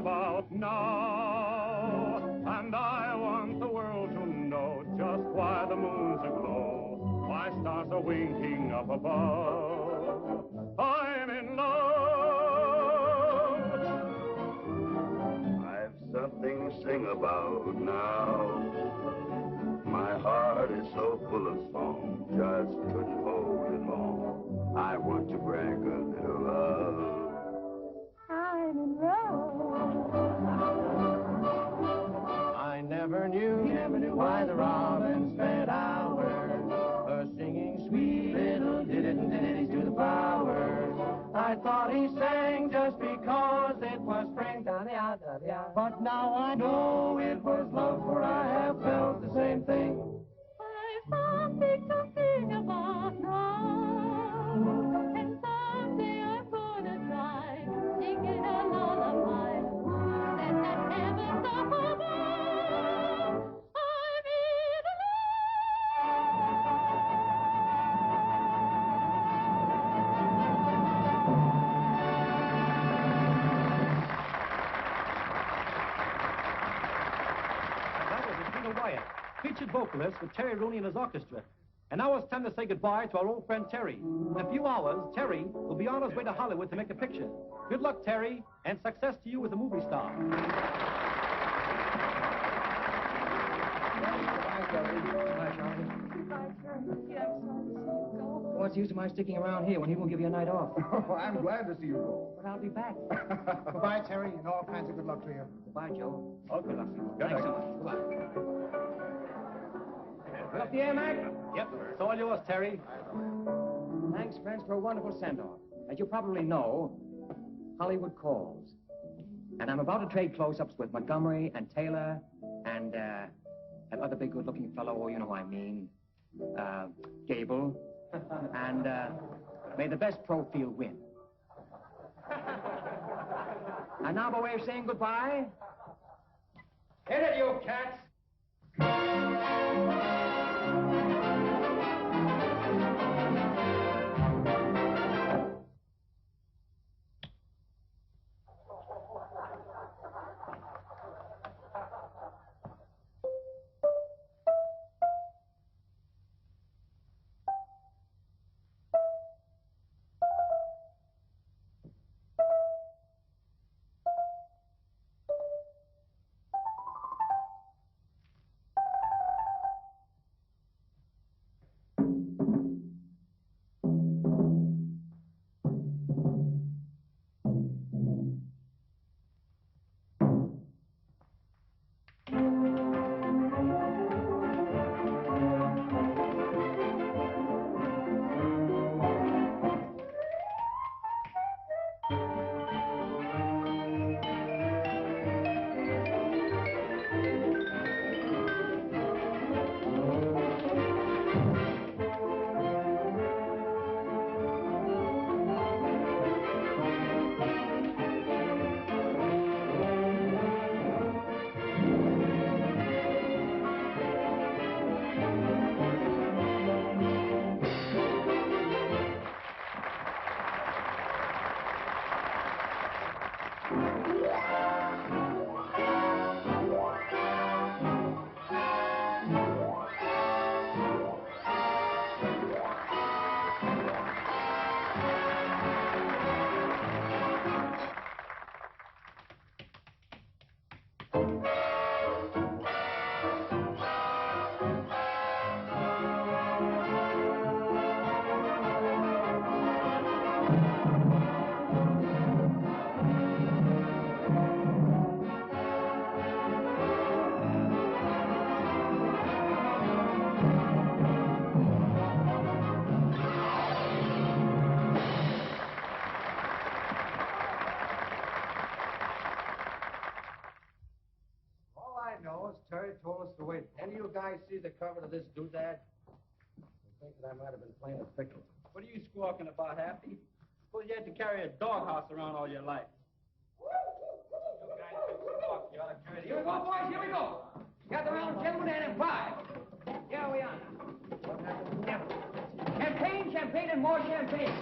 about now. And I want the world to know just why the moon's aglow, why stars are winking up above. I'm in love. I've something to sing about now. My heart is so full of song, just couldn't hold it long. I want to brag a little love. I'm in love. I never knew why the robin spent hours singing sweet little ditties to the flowers. I thought he sang just because it was spring, but now I know it was love, for I have felt the same thing. I've something to sing about now, and someday I'm gonna try singing a lullaby that heaven's up above. I'm in That was Rita Wyatt, featured vocalist with Terry Rooney and his orchestra. And now it's time to say goodbye to our old friend Terry. In a few hours, Terry will be on his way to Hollywood to make a picture. Good luck, Terry, and success to you as a movie star. Bye, Terry. Bye, Charlie. Goodbye, Terry. Yeah, I'm sorry to see you go. What's the use of my sticking around here when he won't give you a night off? Oh, I'm glad to see you go. But I'll be back. Goodbye, Terry, and all kinds of good luck to you. Goodbye, Joe. Oh, good luck. Thanks so much. Goodbye. Up the air, Mac? Yep, it's all yours, Terry. Thanks, friends, for a wonderful send-off. As you probably know, Hollywood calls. And I'm about to trade close-ups with Montgomery and Taylor and that other big good-looking fellow, oh, you know who I mean, Gable. And may the best pro field win. And now by way of saying goodbye, hit it, you cats! Terry told us to wait. Any of you guys see the cover of this doodad? I think that I might have been playing a pickle. What are you squawking about, Happy? Suppose you had to carry a doghouse around all your life. You guys can squawk. You ought to carry the Here we go, boys, here we go. Gather around, gentlemen, and in 5. Here we are. Champagne, champagne, and more champagne.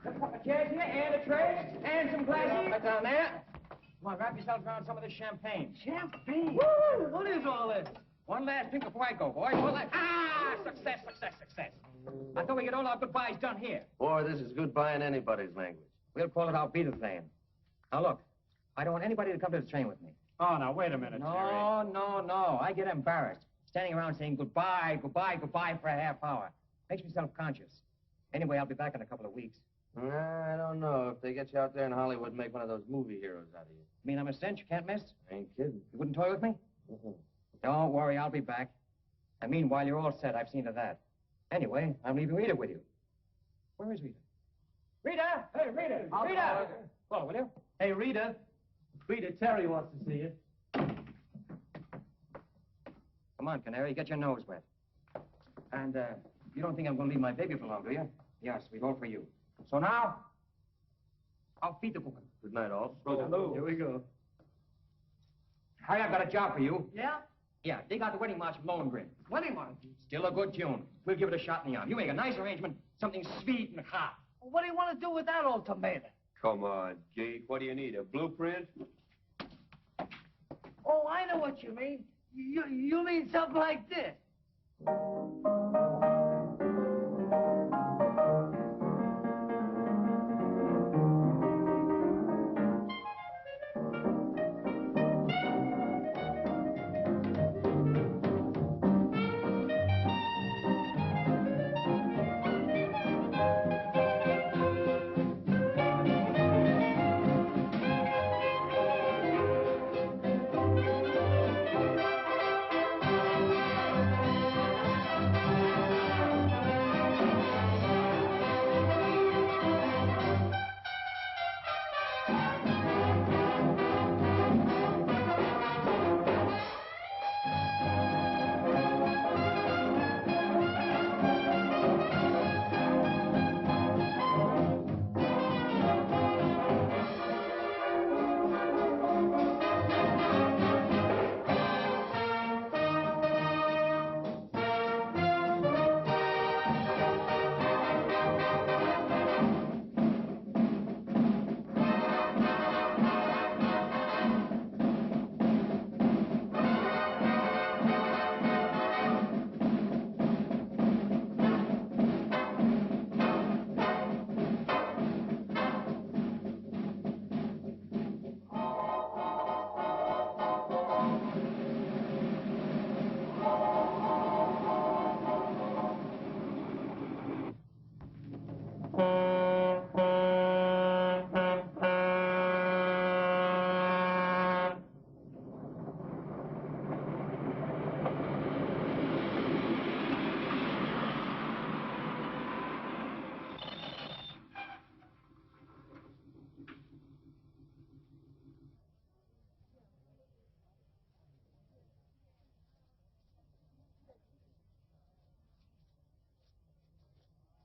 A couple of chairs here, and a tray, and some glasses. Right down there. Come on, wrap yourselves around some of this champagne. Champagne? Woo! What is all this? One last drink before I go, boys. One last... Ah! Success, success, success. I thought we get all our goodbyes done here. Boy, this is goodbye in anybody's language. We'll call it our beat thing. Now, look. I don't want anybody to come to the train with me. Oh, now, wait a minute, Terry. No. I get embarrassed. Standing around saying goodbye, goodbye, goodbye for a half hour. Makes me self-conscious. Anyway, I'll be back in a couple of weeks. I don't know. If they get you out there in Hollywood and make one of those movie heroes out of you. Mean I'm a cinch? You can't miss? I ain't kidding. You wouldn't toy with me? Don't worry, I'll be back. And meanwhile, you're all set. I've seen to that. Anyway, I'm leaving Rita with you. Where is Rita? Rita! Hey, Rita! Rita! Well, will you? Hey, Rita. Rita, Terry wants to see you. Come on, Canary, get your nose wet. And, you don't think I'm going to leave my baby for long, do you? Yes, we all for you. So now, I'll feed the cooking. Good night, all. Hello. Here we go. Harry, I've got a job for you. Yeah? Yeah, dig out the wedding march from Lohengrin. Wedding march? Still a good tune. We'll give it a shot in the arm. You make a nice arrangement, something sweet and hot. What do you want to do with that ultimatum? Come on, Geek. What do you need, a blueprint? Oh, I know what you mean. You mean something like this.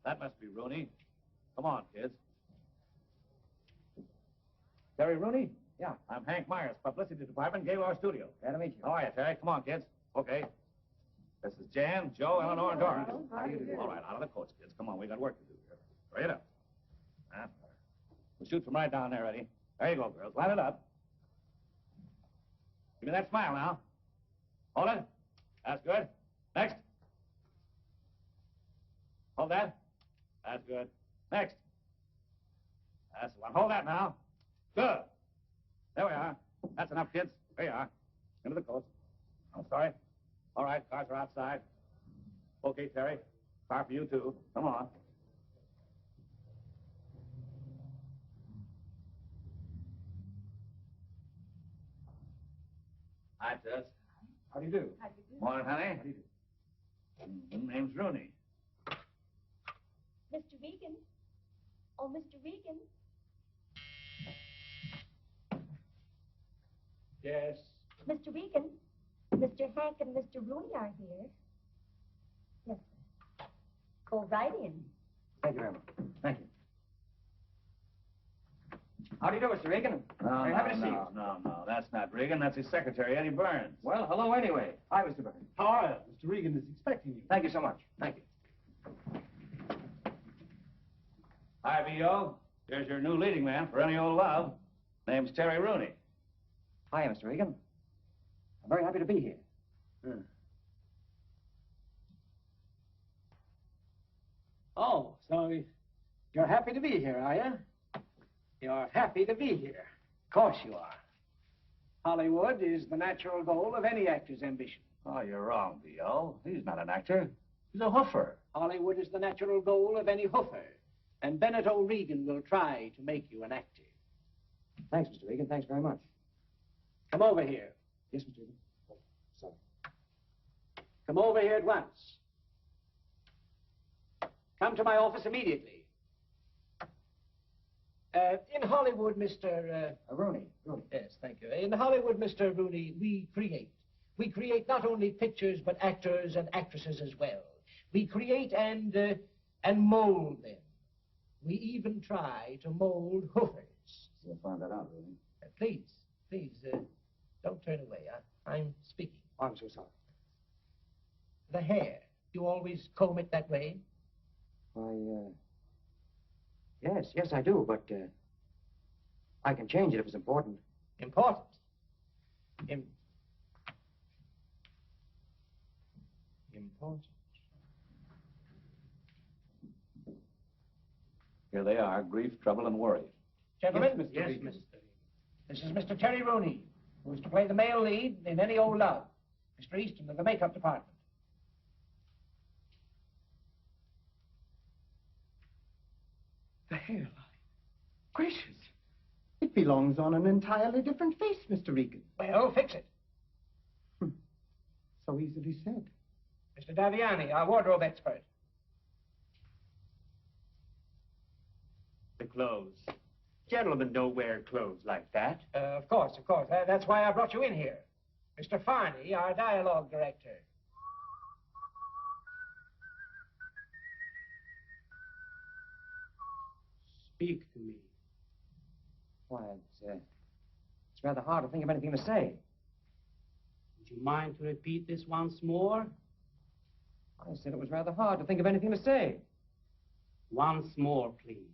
That must be Rooney. Come on, kids. Terry Rooney? Yeah. I'm Hank Myers, Publicity Department, Gaylord Studio. Glad to meet you. How are you, Terry? Come on, kids. Okay. This is Jan, Joe, Eleanor, and Dora. How do you do? All right, out of the coats, kids. Come on, we got work to do here. Hurry it up. We'll shoot from right down there, Eddie. There you go, girls. Line it up. Give me that smile now. Hold it. That's good. Next. Hold that. That's good. Next. That's the one. Hold that now. Good. There we are. That's enough, kids. There you are. Into the coast. I'm sorry. All right, cars are outside. Okay, Terry. Car for you, too. Come on. Hi, Tess. How do you do? How do you do? Morning, honey. How do you do? Name's Rooney. Mr. Regan. Oh, Mr. Regan. Yes. Mr. Regan. Mr. Hank and Mr. Rooney are here. Yes, sir. Go right in. Thank you very much. Thank you. How do you do, Mr. Regan? Very happy to see you. No. That's not Regan. That's his secretary, Eddie Burns. Well, hello anyway. Hi, Mr. Burns. How are you? Mr. Regan is expecting you. Thank you so much. Thank you. Hi, V.O. Here's your new leading man for Any Old Love. Name's Terry Rooney. Hi, Mr. Regan. I'm very happy to be here. Oh, so you're happy to be here, are you? You're happy to be here. Of course you are. Hollywood is the natural goal of any actor's ambition. Oh, you're wrong, B.O. He's not an actor. He's a hoofer. Hollywood is the natural goal of any hoofer. And Bennett O'Regan will try to make you an actor. Thanks, Mr. Regan. Thanks very much. Come over here. Yes, Mr. Regan. Oh, sorry. Come over here at once. Come to my office immediately. In Hollywood, Mr. Rooney. Yes, thank you. In Hollywood, Mr. Rooney, we create. We create not only pictures, but actors and actresses as well. We create and mold them. We even try to mold hoofers. You'll find that out, Rooney. Please, don't turn away. I'm speaking. Oh, I'm so sorry. The hair, you always comb it that way? Why, yes, I do, but I can change it if it's important. Important? Important? Here they are, grief, trouble, and worry. Gentlemen? Yes, Mr. Regan. This is Mr. Terry Rooney, who is to play the male lead in Any Old Love. Mr. Easton of the makeup department. The hairline. Gracious. It belongs on an entirely different face, Mr. Regan. Well, fix it. So easily said. Mr. Daviani, our wardrobe expert. The clothes. Gentlemen don't wear clothes like that. Of course. That's why I brought you in here. Mr. Farney, our dialogue director. Speak to me. Why, it's rather hard to think of anything to say. Would you mind to repeat this once more? I said it was rather hard to think of anything to say. Once more, please.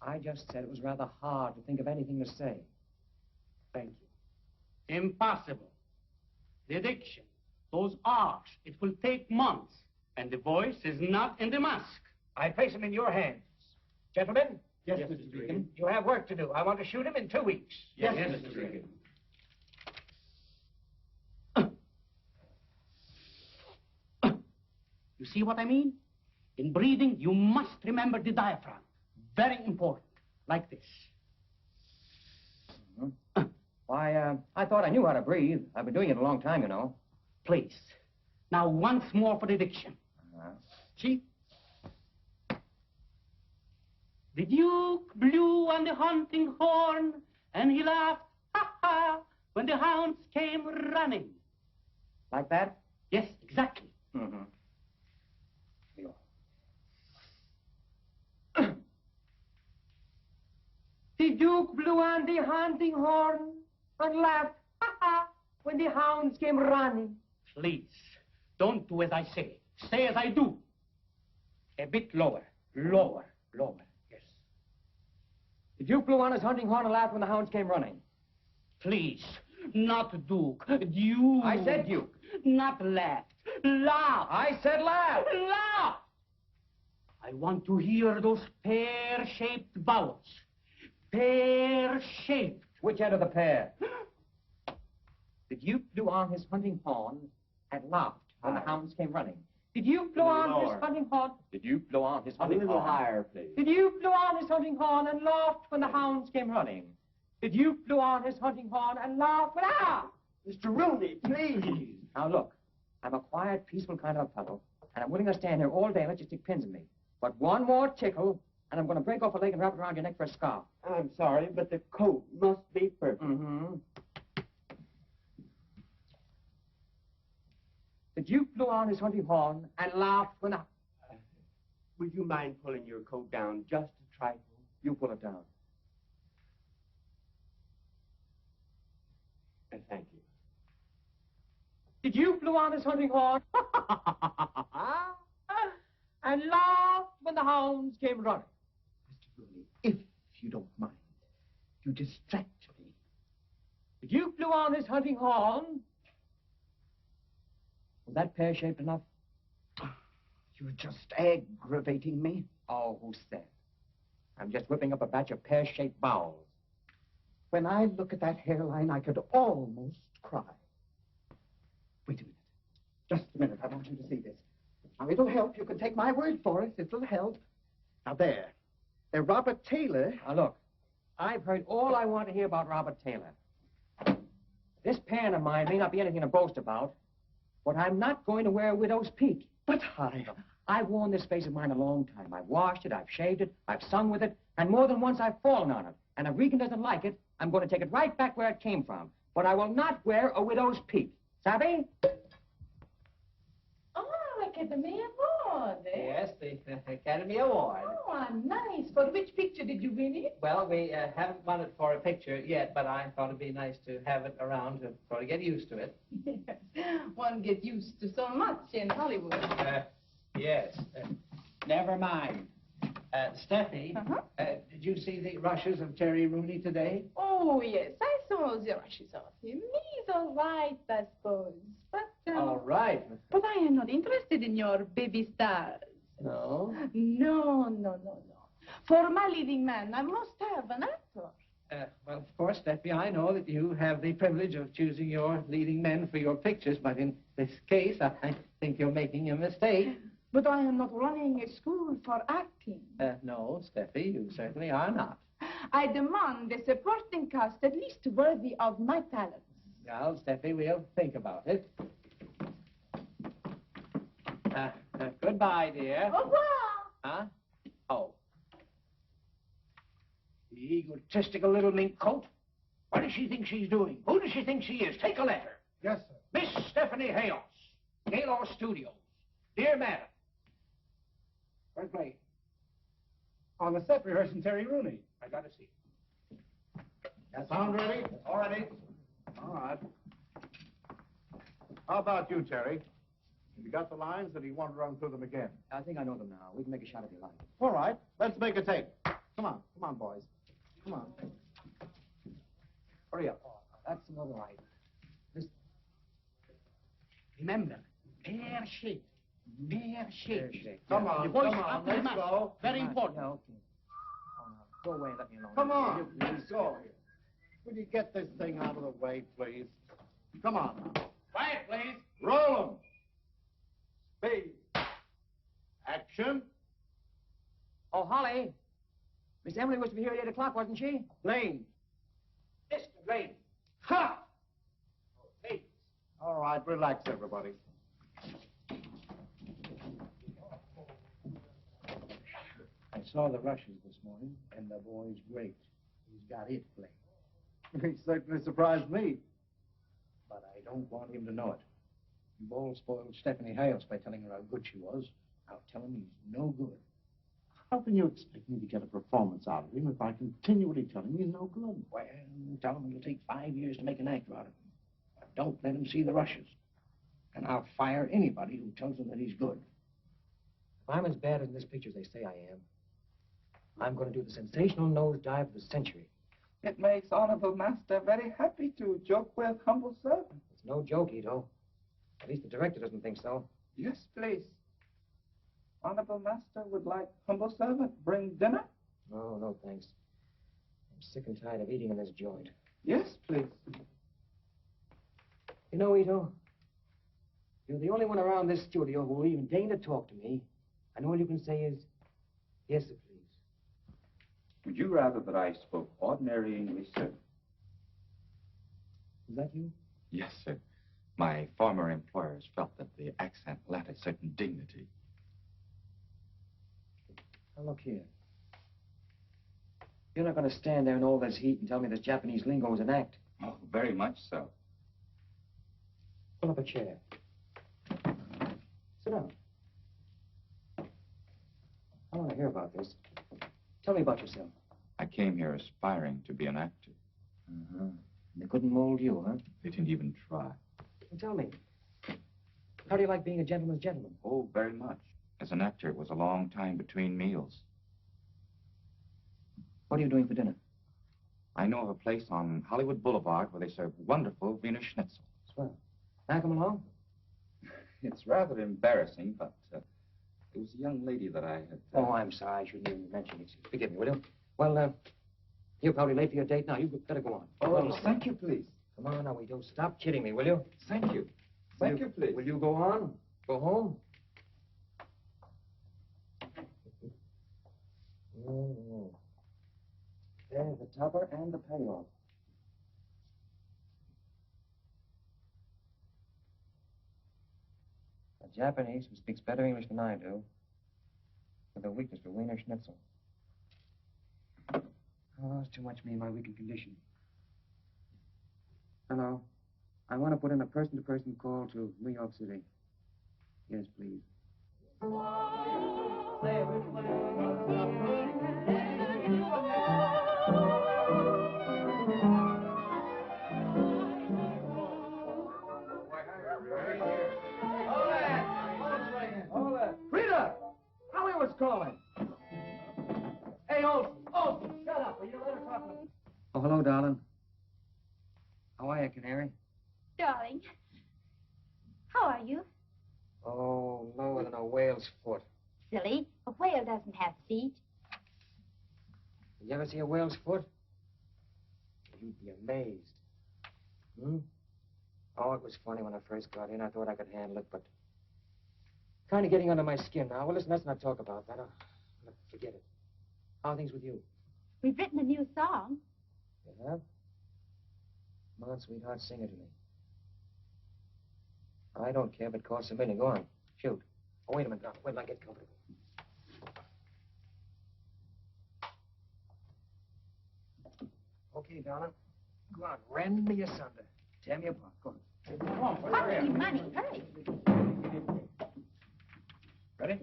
I just said it was rather hard to think of anything to say. Thank you. Impossible. The diction, those arcs, it will take months. And the voice is not in the mask. I place him in your hands. Gentlemen? Yes, Mr. Regan. You have work to do. I want to shoot him in 2 weeks. Yes, Mr. Regan. You see what I mean? In breathing, you must remember the diaphragm. Very important. Like this. Why, I thought I knew how to breathe. I've been doing it a long time, you know. Please. Now, once more for the diction. See? The Duke blew on the hunting horn, and he laughed, ha ha, when the hounds came running. Like that? Yes, exactly. Mm-hmm. The Duke blew on the hunting horn and laughed, ha ha, when the hounds came running. Please, don't do as I say. Say as I do. A bit lower. Lower. Yes. The Duke blew on his hunting horn and laughed when the hounds came running. Please, not Duke. Duke. I said Duke. Not laugh. Laugh. I said laugh. Laugh. I want to hear those pear-shaped vowels. Pear-shaped. Which end of the pear? The Duke blew on his hunting horn and laughed when the hounds came running. Did you blow on his hunting horn? Did you blow on his hunting horn? A little higher, please. Did you blow on his hunting horn and laughed when the hounds came running? Did you blow on his hunting horn and laughed when Mr. Rooney, please. Now look, I'm a quiet, peaceful kind of a fellow, and I'm willing to stand here all day and let you stick pins in me. But one more tickle, and I'm going to break off a leg and wrap it around your neck for a scarf. I'm sorry, but the coat must be perfect. Mm-hmm. The Duke blew on his hunting horn and laughed when the... Would you mind pulling your coat down just a trifle? You pull it down. Thank you. The Duke blew on his hunting horn and laughed when the hounds came running. Mr. Rooney, if you don't mind, You distract me. If you blew on his hunting horn, was that pear-shaped enough? You're just aggravating me. Oh, who said? I'm just whipping up a batch of pear-shaped bowels. When I look at that hairline, I could almost cry. Wait a minute. Just a minute. I want you to see this. Now, it'll help. You can take my word for it. It'll help. Now, there. Robert Taylor. Now, look. I've heard all I want to hear about Robert Taylor. This pan of mine may not be anything to boast about, but I'm not going to wear a widow's peak. But I've worn this face of mine a long time. I've washed it, I've shaved it, I've sung with it, and more than once I've fallen on it. And if Regan doesn't like it, I'm going to take it right back where it came from. But I will not wear a widow's peak. Savvy? Oh, Academy Award, eh? Yes, the Academy Award. Oh, nice. For which picture did you win it? Well, we haven't won it for a picture yet, but I thought it'd be nice to have it around to sort of get used to it. Yes. One gets used to so much in Hollywood. Yes. Never mind. Steffi, did you see the rushes of Terry Rooney today? Oh, yes. I saw the rushes of him. He's all right, I suppose. But, All right. But I am not interested in your baby stars. No? No. For my leading man, I must have an actor. Well, of course, Steffi, I know that you have the privilege of choosing your leading men for your pictures, but in this case, I think you're making a mistake. But I am not running a school for acting. No, Steffi, you certainly are not. I demand a supporting cast at least worthy of my talents. Well, Steffi, we'll think about it. Goodbye, dear. Au revoir. Huh? Oh. The egotistical little mink coat. What does she think she's doing? Who does she think she is? Take a letter. Yes, sir. Miss Stephanie Hayos, Gaylord Studios. Dear Madam. Where's Blake? On the set rehearsing Terry Rooney. I got to see. That sound ready? All ready. All right. How about you, Terry? You got the lines, or do you want to run through them again? I think I know them now. We can make a shot if you like. All right. Let's make a take. Come on, boys. Come on. Hurry up. That's another right. Remember, pear-shaped. Pear-shaped. Come on, The voice come on, up to the let's mouth. go. Very important. No, okay. Oh, no. Go away and let me alone. Come on, let's go. Will you get this thing out of the way, please? Come on now. Quiet, please. Roll 'em. Speed. Action. Oh, Holly. Miss Emily was to be here at 8 o'clock, wasn't she? Lane. Mr. Lane. Ha! Oh, hey. All right, relax, everybody. I saw the rushes this morning, and the boy's great. He's got it, Blake. He certainly surprised me. But I don't want him to know it. You've all spoiled Stephanie Hales by telling her how good she was. Now tell him he's no good. How can you expect me to get a performance out of him if I continually tell him he's no good? Well, tell him it'll take 5 years to make an actor out of him. But don't let him see the rushes. And I'll fire anybody who tells him that he's good. If I'm as bad as in this picture as they say I am, I'm going to do the sensational nosedive of the century. It makes Honorable Master very happy to joke with humble servant. It's no joke, Ito. At least the director doesn't think so. Yes, please. Honorable Master would like humble servant bring dinner? Oh, no, thanks. I'm sick and tired of eating in this joint. Yes, please. You know, Ito, you're the only one around this studio who will even deign to talk to me. And all you can say is, yes, sir, please. Would you rather that I spoke ordinary English, sir? Is that you? Yes, sir. My former employers felt that the accent lent a certain dignity. Now, look here. You're not going to stand there in all this heat and tell me this Japanese lingo is an act. Oh, very much so. Pull up a chair. Sit down. I want to hear about this. Tell me about yourself. I came here aspiring to be an actor. Uh-huh. They couldn't mold you, huh? They didn't even try. Well, tell me, how do you like being a gentleman's gentleman? Oh, very much. As an actor, it was a long time between meals. What are you doing for dinner? I know of a place on Hollywood Boulevard where they serve wonderful Wiener Schnitzel. Swell. Can I come along? It's rather embarrassing, but it was a young lady that I had... Oh, I'm sorry. I shouldn't even mention it. Forgive me, will you? Well, you're probably late for your date now. You better go on. Oh, thank you, please. Come on now, we don't stop kidding me, will you? Thank you. Thank you, please. Will you go on? Go home? No. There's the topper and the payoff. A Japanese who speaks better English than I do, with a weakness for Wiener Schnitzel. Oh, it's too much me and my weakened condition. Hello. I want to put in a person-to-person call to New York City. Yes, please. Rita! Holly was calling. Hey, Olsen, shut up. Will you let her talk to me? Oh, hello, darling. How are you, Canary? Darling, how are you? Oh, lower than a whale's foot. Silly, a whale doesn't have feet. Did you ever see a whale's foot? You'd be amazed. Oh, it was funny when I first got in. I thought I could handle it, but kind of getting under my skin now. Well, listen, let's not talk about that. Forget it. How are things with you? We've written a new song. You have? Come on, sweetheart, sing it to me. I don't care if it costs $1 million. Go on. Shoot. Oh, wait a minute, darling. Wait till I get comfortable. Okay, darling. Go on. Rend me asunder. Tear me apart. Go on. Come on. Hurry, money, hurry. Ready?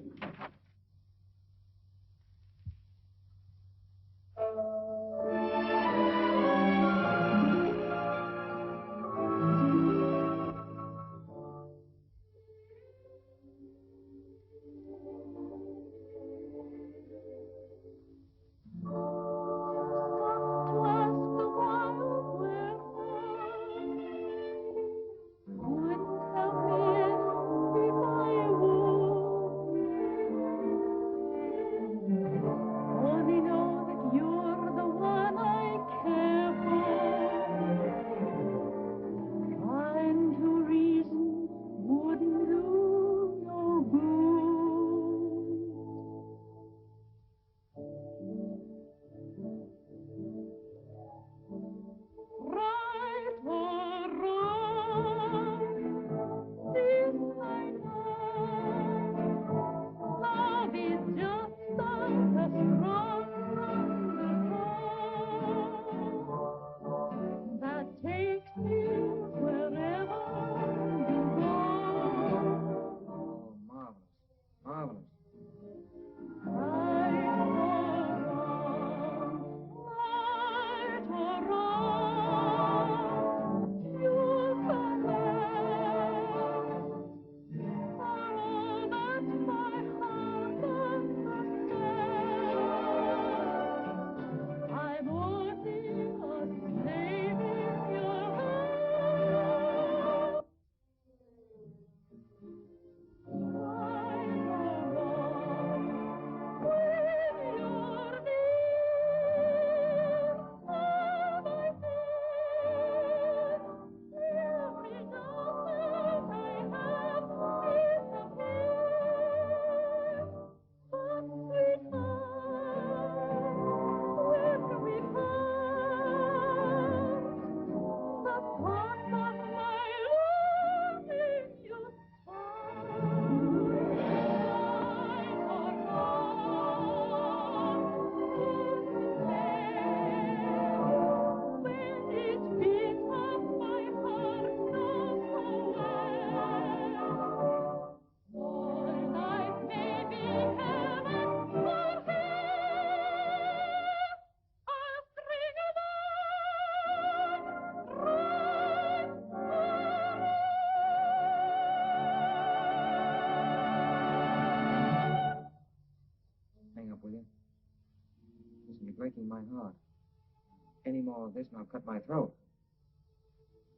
swallow this and I'll cut my throat.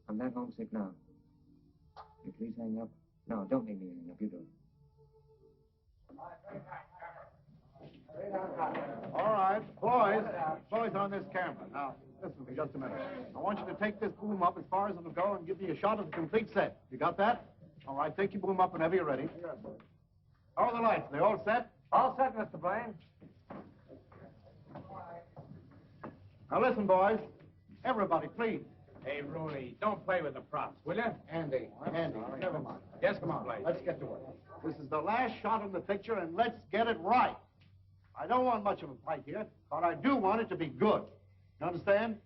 I'm that homesick now. You please hang up. No, don't make me hang up. You do it. All right, boys on this camera. Now, listen to me just a minute. I want you to take this boom up as far as it'll go and give me a shot of the complete set. You got that? All right, take your boom up whenever you're ready. How are the lights? They all set? All set, Mr. Blaine. Now listen, boys. Everybody, please. Hey, Rooney, don't play with the props, will you? Andy, never mind. Yes, Come on, Blaine. let's get to work. This is the last shot in the picture, and let's get it right. I don't want much of a fight here, but I do want it to be good. You understand?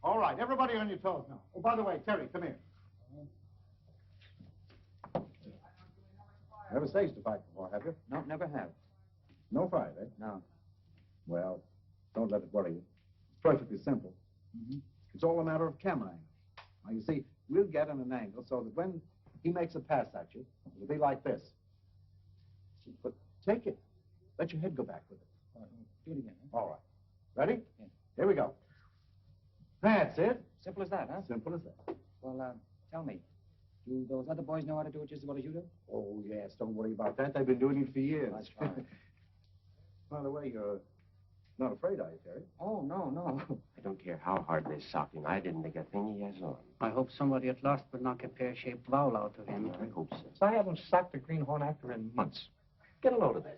All right, everybody on your toes now. Oh, by the way, Terry, come here. Never staged a fight before, have you? No, never have. No fight, eh? No. Well, don't let it worry you. It's perfectly simple. It's all a matter of camera angle. Now, you see, we'll get in an angle so that when he makes a pass at you, it'll be like this. But take it. Let your head go back with it. Do it again, huh? All right. Ready? Yeah. Here we go. That's it. Simple as that, huh? Simple as that. Well, tell me, do those other boys know how to do it just as well as you do? Oh, yes. Don't worry about that. They've been doing it for years. That's fine. By the way, you're not afraid, are you, Terry? Oh, no. I don't care how hard they sock him. I didn't make a thing he has on. I hope somebody at last will knock a pear-shaped vowel out of him. I hope so. I haven't socked a greenhorn actor in months. Get a load of this.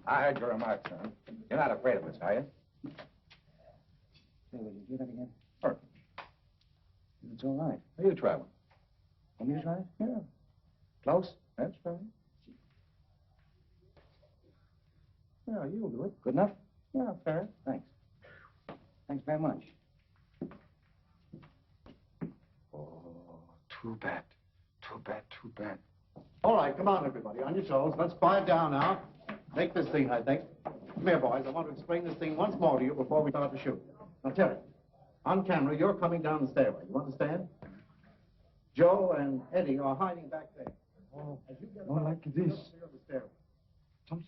I heard your remarks, son. You're not afraid of us, are you? Say, will you do that again? Sure. It's all right. Are you traveling? Want me to try it? Yeah. Close? That's fine. Yeah, you'll do it. Good enough? Yeah, fair. Thanks. Thanks very much. Oh, too bad. Too bad, too bad. All right, come on, everybody, on your toes. Let's quiet down now. Take this thing, I think. Come here, boys. I want to explain this thing once more to you before we start to shoot. Now, Terry, on camera, you're coming down the stairway. You understand? Joe and Eddie are hiding back there. Oh, As you get more like this. up the stairway.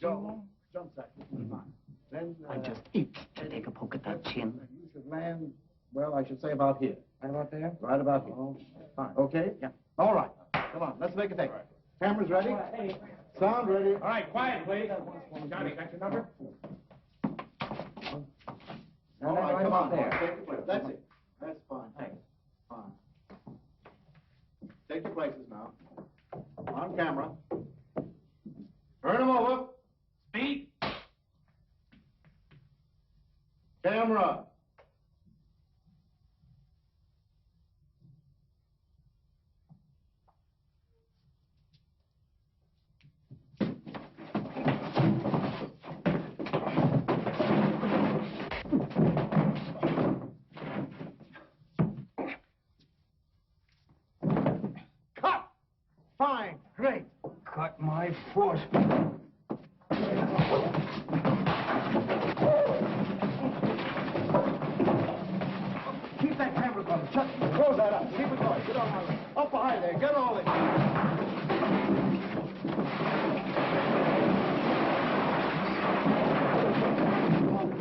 Joe jumps at you. Then, I just itch to take a poke at that chin. You should land, well, I should say about here. Right about there? Right about here. Oh, fine. Okay? Yeah. All right. Come on, let's make a take. Cameras ready? Sound ready? All right, quiet, please. Johnny, got your number? All right, right come about on. there. Take your place. That's it. That's fine. Thanks. Fine. Take your places now. On camera. Turn them over. Speed. Camera. Cut! Fine, great. Cut my foot. Keep that camera going. Chuck, close that up. Keep it going. Get on. Up behind there. Get all in.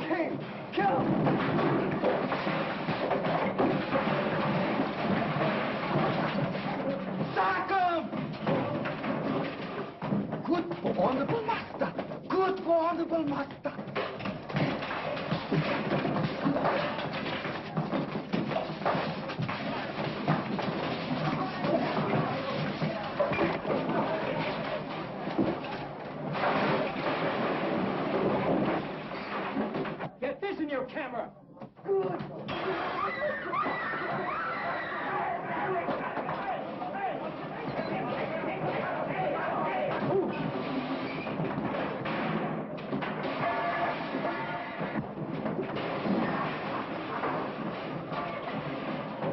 Hey, kill him! Sack him! Good for honorable master. Good for honorable master. Get this in your camera.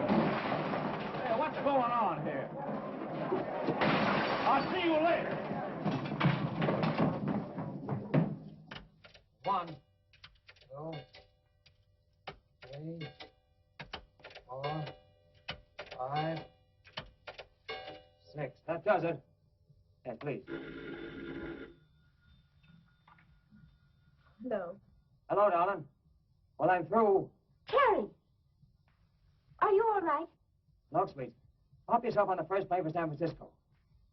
Hey, what's going on here? I'll see you later. 1, 2, 3, 4, 5, 6. That does it. Yes, please. Hello. Hello, darling. What I'm through. Terry! Are you all right? Look, sweet. Hop yourself on the first plane for San Francisco.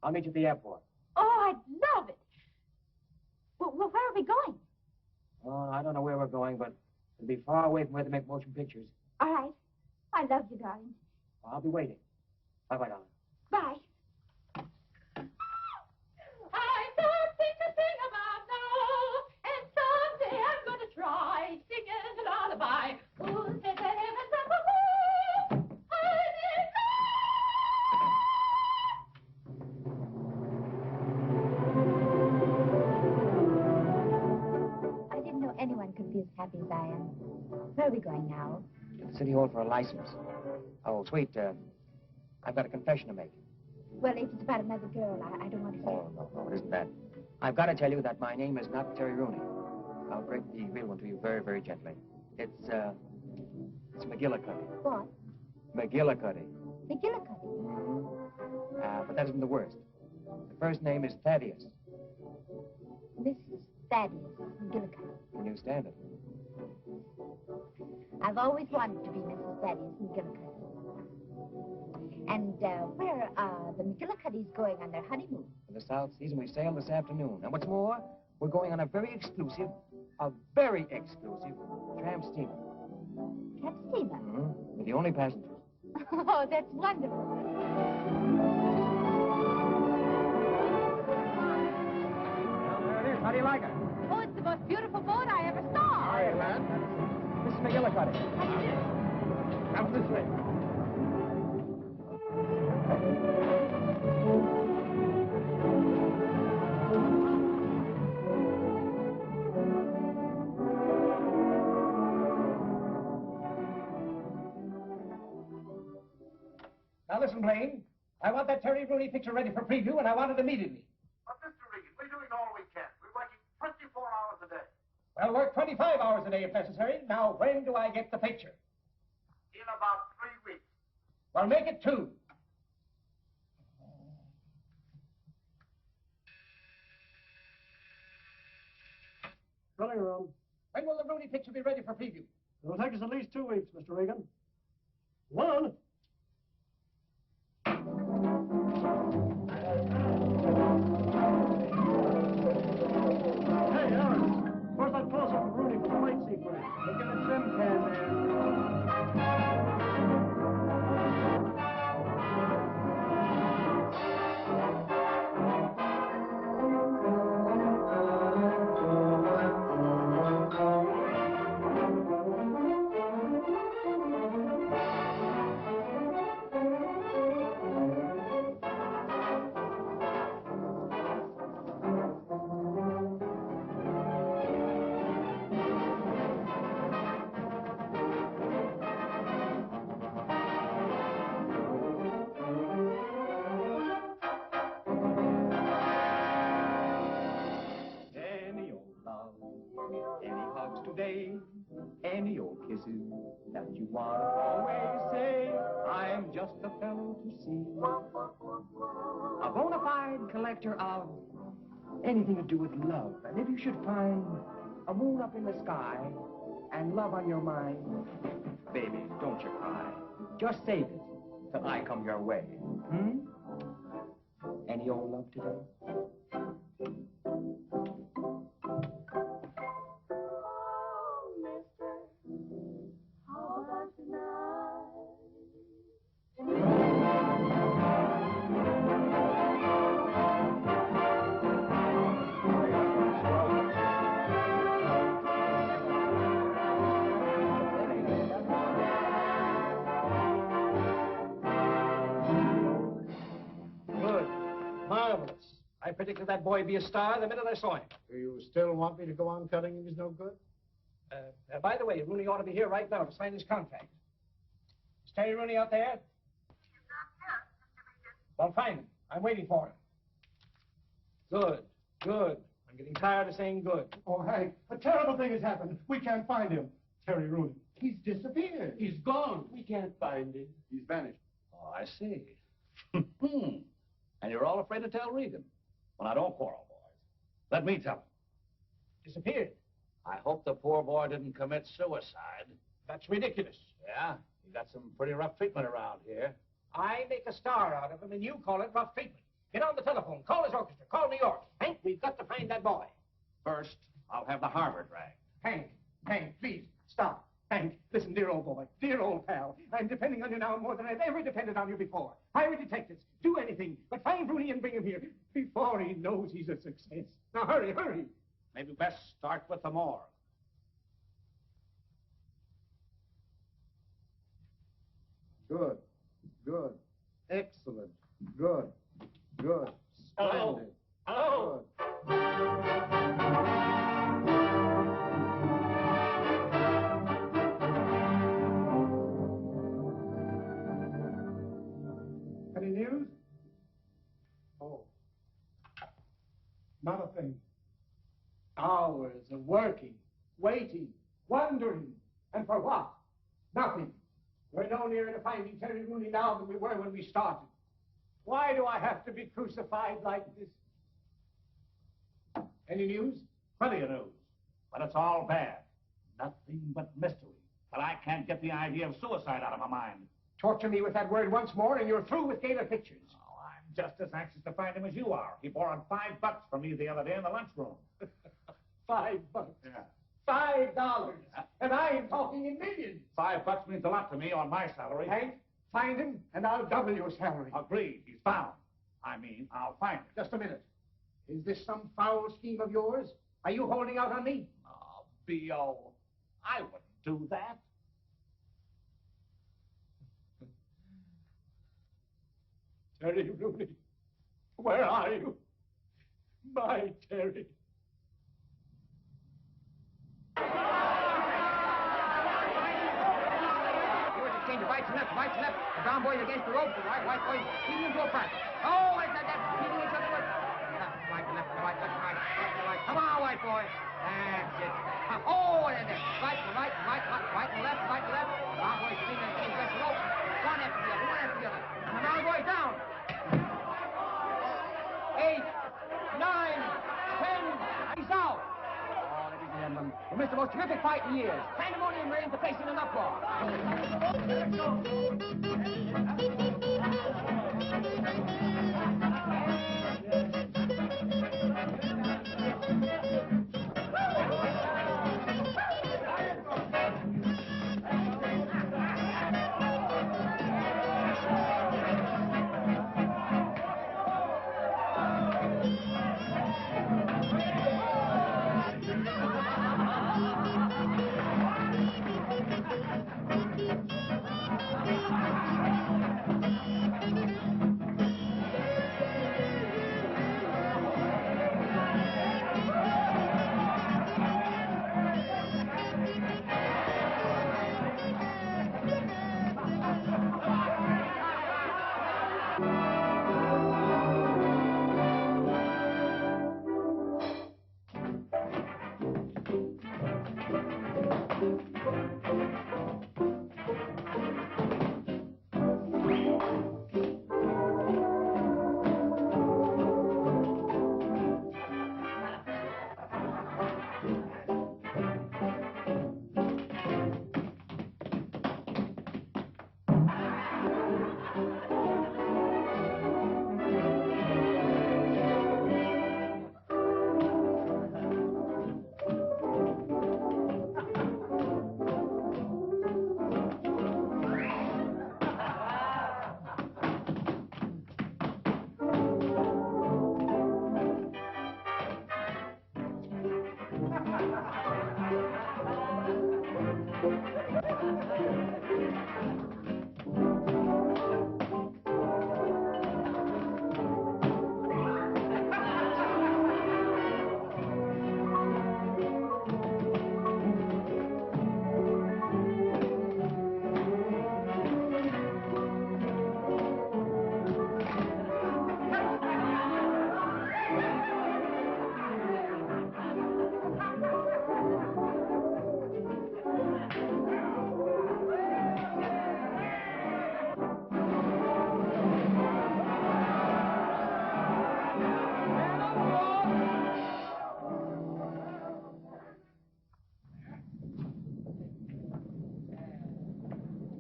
I'll meet you at the airport. Oh, I'd love it. Well, where are we going? Oh, I don't know where we're going, but it'll be far away from where they make motion pictures. All right. I love you, darling. I'll be waiting. Bye-bye, darling. Bye. I've something to sing about now, and someday I'm going to try singing a lullaby. Who said that heaven's up above? I didn't know anyone could be as happy as I am. Where are we going now? To the City Hall for a license. Oh, sweet, I've got a confession to make. Well, if it's about another girl, I don't want to hear. Oh, no, it isn't that. I've got to tell you that my name is not Terry Rooney. I'll break the real one to you very, very gently. It's McGillicuddy. What? McGillicuddy. McGillicuddy? Mm-hmm. But that isn't the worst. The first name is Thaddeus. Mrs. Thaddeus McGillicuddy. Can you stand it? I've always wanted to be Mrs. Thaddeus McGillicuddy. And where are the McGillicuddys going on their honeymoon? For the South Seas, and we sail this afternoon. And what's more, we're going on a very exclusive tramp steamer. Tramp steamer? Mm-hmm. We're the only passengers. Oh, that's wonderful. Well, there it is. How do you like it? Oh, it's the most beautiful boat I ever saw. Hi, lad. Mrs. McGillicuddy. How do you do? Come this way. Now listen, Blaine. I want that Terry Rooney picture ready for preview, and I want it immediately. But, Mr. Regan, we're doing all we can. We're working 24 hours a day. Well, work 25 hours a day if necessary. Now, when do I get the picture? In about 3 weeks. Well, make it 2. Drawing room. When will the Rooney picture be ready for preview? It'll take us at least 2 weeks, Mr. Regan. 1. Hey, Aaron, where's that close-up of Rooney for the fight sequence? Look at the trim can there. Today, any old kisses that you want to always say, I'm just the fellow to see. A bona fide collector of anything to do with love. And if you should find a moon up in the sky and love on your mind, baby, don't you cry. Just save it till I come your way. Any old love today? I predicted that boy would be a star the minute I saw him. Do you still want me to go on telling him he's no good? By the way, Rooney ought to be here right now to sign his contract. Is Terry Rooney out there? Well, find him. I'm waiting for him. Good, good. I'm getting tired of saying good. Oh, Hank, a terrible thing has happened. We can't find him. Terry Rooney. He's disappeared. He's gone. We can't find him. He's vanished. Oh, I see. And you're all afraid to tell Regan. Well, now, don't quarrel, boys. Let me tell him. Disappeared? I hope the poor boy didn't commit suicide. That's ridiculous. Yeah? He got some pretty rough treatment around here. I make a star out of him, and you call it rough treatment. Get on the telephone. Call his orchestra. Call New York. Hank, we've got to find that boy. First, I'll have the Harvard dragged. Hank, please, stop. Hank, listen, dear old boy, dear old pal. I'm depending on you now more than I've ever depended on you before. Hire detectives. Do anything, but find Rooney and bring him here before he knows he's a success. Now, hurry, hurry. Maybe best start with the morgue. Good. Good. Excellent. Good. Good. Hello. Splendid. Hello. Any news? Oh. Not a thing. Hours of working, waiting, wondering, and for what? Nothing. We're no nearer to finding Terry Rooney now than we were when we started. Why do I have to be crucified like this? Any news? Plenty of news, but it's all bad. Nothing but mystery. But I can't get the idea of suicide out of my mind. Torture me with that word once more, and you're through with Gator Pictures. Oh, I'm just as anxious to find him as you are. He borrowed $5 from me the other day in the lunchroom. $5. Yeah. $5. And I am talking in millions. $5 means a lot to me on my salary. Hank, find him, and I'll double your salary. Agreed. He's found. I mean, I'll find him. Just a minute. Is this some foul scheme of yours? Are you holding out on me? Oh, B.O., I wouldn't do that. Terry Rooney, where are you? My Terry. Change of rights and left. The brown boys against the rope, the white boys keeping into a front. Oh, that's keeping each other with. Right to left, right, left, right, left to right. Come on, white boy. That's it. Oh, and then right to right, right to left. Brown boys cleaning against the rope. One after the other. And the brown boys down. 8, 9, 10. He's out. Oh, ladies and gentlemen, we missed the most terrific fight in years. Pandemonium reigns to face in an uproar.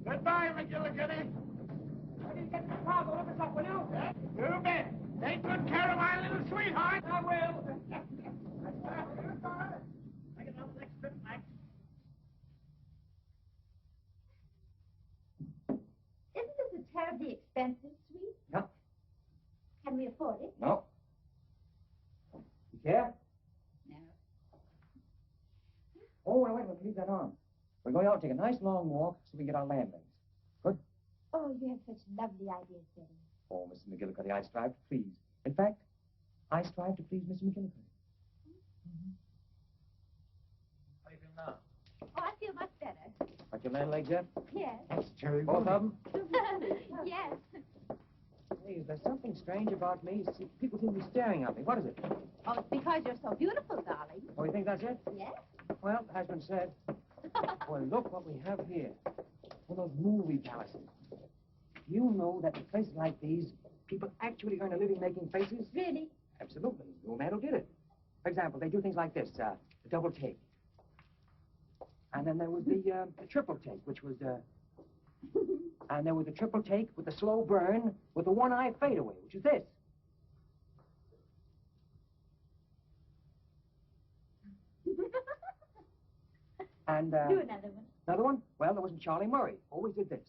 Goodbye, McGillicuddy. Why didn't you get the car? Go look us up, will you? You bet. Take good care of my little sweetheart. I will. I get on the next trip, Mike. Isn't this a terribly expensive suite? No. Can we afford it? No. You care? No. Oh, no, wait a minute. Leave that on. We're going out and take a nice long walk so we can get our land legs. Good? Oh, you have such lovely ideas, Betty. Oh, Mrs. McGillicuddy, I strive to please. In fact, I strive to please Mrs. McGillicuddy. How do you feel now? Oh, I feel much better. Got your land legs yet? Yes. That's Terry. Both of them? Yes. Hey, there's something strange about me. See, people seem to be staring at me. What is it? Oh, it's because you're so beautiful, darling. Oh, you think that's it? Yes? Well, it has been said. Well, look what we have here. One of those movie palaces. You know that in places like these, people actually earn a living making faces? Really? Absolutely. No man who did it. For example, they do things like this, the double take. And then there was the triple take, which was, and there was the triple take with the slow burn with the one-eye fadeaway, which is this. And, Do another one. Another one? Well, there wasn't Charlie Murray. Always did this.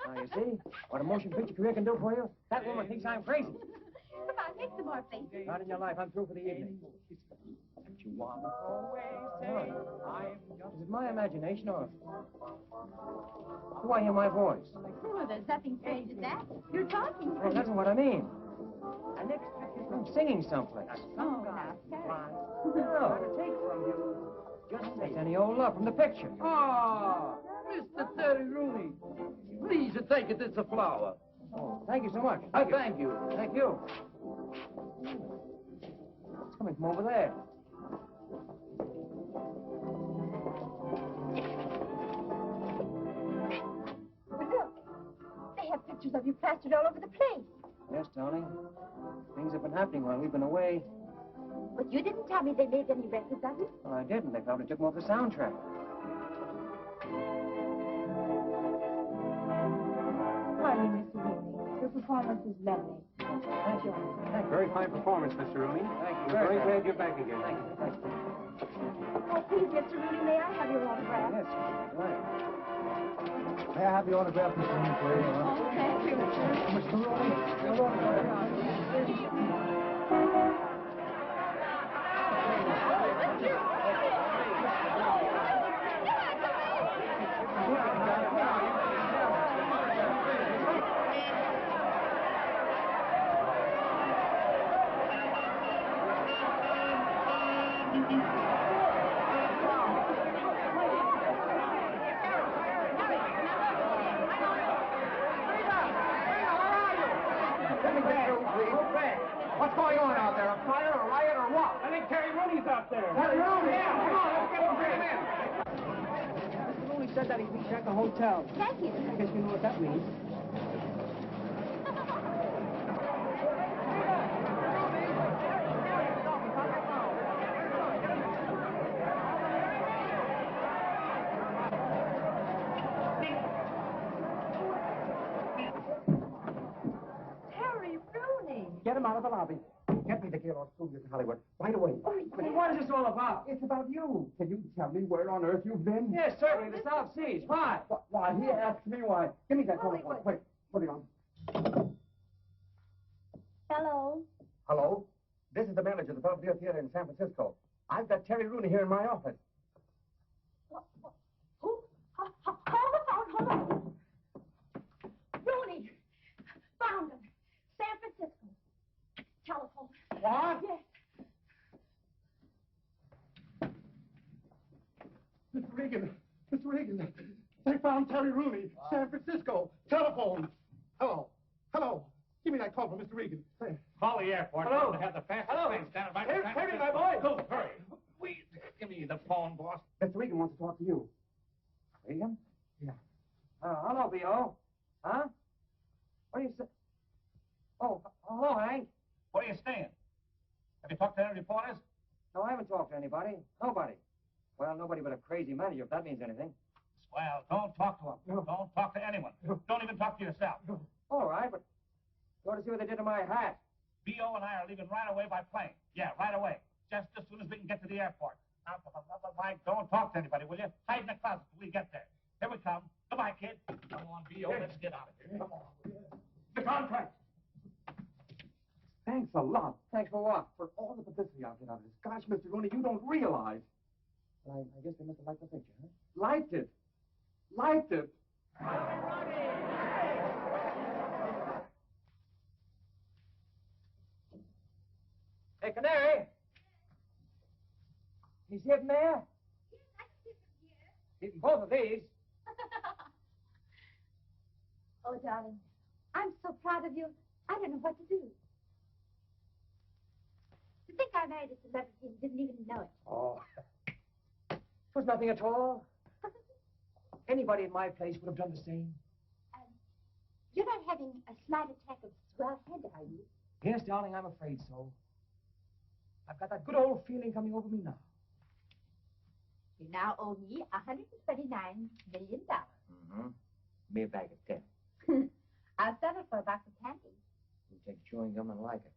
Now, you see what a motion picture career can do for you? That woman thinks I'm crazy. Come on, make some more faces. Not in your life. I'm through for the evening. Don't you want to Is it my imagination, or do I hear my voice? Oh, there's nothing strange in that. You're talking. Well, that's what I mean. And next, I'm singing someplace. Oh, now, Terry. No, take from you. Just say any old love from the picture. Ah, Mr. Terry Rooney. Please take it. It's a flower. Oh, thank you so much. Thank you. Thank you. It's coming from over there. Look, they have pictures of you plastered all over the place. Yes, darling. Things have been happening while we've been away. But you didn't tell me they made any records of you. Well, I didn't. They probably took them off the soundtrack. Pardon me, Mr. Rooney. Your performance was lovely. Thank you. Thank you. Very fine performance, Mr. Rooney. Thank you. We're very glad you're back again. Thank you. Thank you. Oh, please, Mr. Rooney, may I have your autograph? Yes, right. May I have the autograph, Mr. Rooney, please? Oh, thank you. Mr. Rooney, your autograph. What's going on out there? A fire, a riot, or what? I think Terry Rooney's out there. Terry Rooney! Yeah, come on, let's get him in. Mr. Rooney said that he'd meet you at the hotel. Thank you. I guess you know what that means. Terry Rooney. Get him out of the lobby. Get me the Gaylord Studios in Hollywood. Right away. What is this all about? It's about you. Can you tell me where on earth you've been? Yes, certainly, the South Seas. Why? Why? He asked me why. Give me that telephone. Quick. Put it on. Hello. Hello? This is the manager of the Belvedere Theater in San Francisco. I've got Terry Rooney here in my office. Who? Hold on. Rooney. Found him. San Francisco. Telephone. What? Yes. Mr. Regan, they found Terry Rooney, San Francisco. Telephone. Hello. Give me that call from Mr. Regan. Call the airport. Hello. To have the fastest Hello. plane standing by. Here's Terry, my boy. Go, hurry. Give me the phone, boss. Mr. Regan wants to talk to you. Regan? Yeah. Hello, B.O. Huh? What do you say? Oh, to anybody. Nobody. Well, nobody but a crazy manager, if that means anything. Well, don't talk to him. Don't talk to anyone. Don't even talk to yourself. All right, but you ought to see what they did to my hat. B.O. and I are leaving right away by plane. Yeah, right away. Just as soon as we can get to the airport. Now, for the love of Mike, don't talk to anybody, will you? Hide in the closet till we get there. Here we come. Goodbye, kid. Come on, B.O., let's get out of here. Come on. The contract. Thanks a lot. Thanks for what? For all the publicity I'll get out of this. Gosh, Mr. Rooney, you don't realize. Well, I guess they must have liked the picture, huh? Liked it. Liked it. Hey, Canary. He's hidden there? Yes, I can see from here. Hidden both of these. Oh, darling, I'm so proud of you. I don't know what to do. To think I married a celebrity and didn't even know it. Oh. It was nothing at all. Anybody in my place would have done the same. You're not having a slight attack of swell head, are you? Yes, darling, I'm afraid so. I've got that good old feeling coming over me now. You now owe me $129 million. Mm-hmm. Me a bag of 10. I'll settle for a box of candy. You take chewing gum and like it.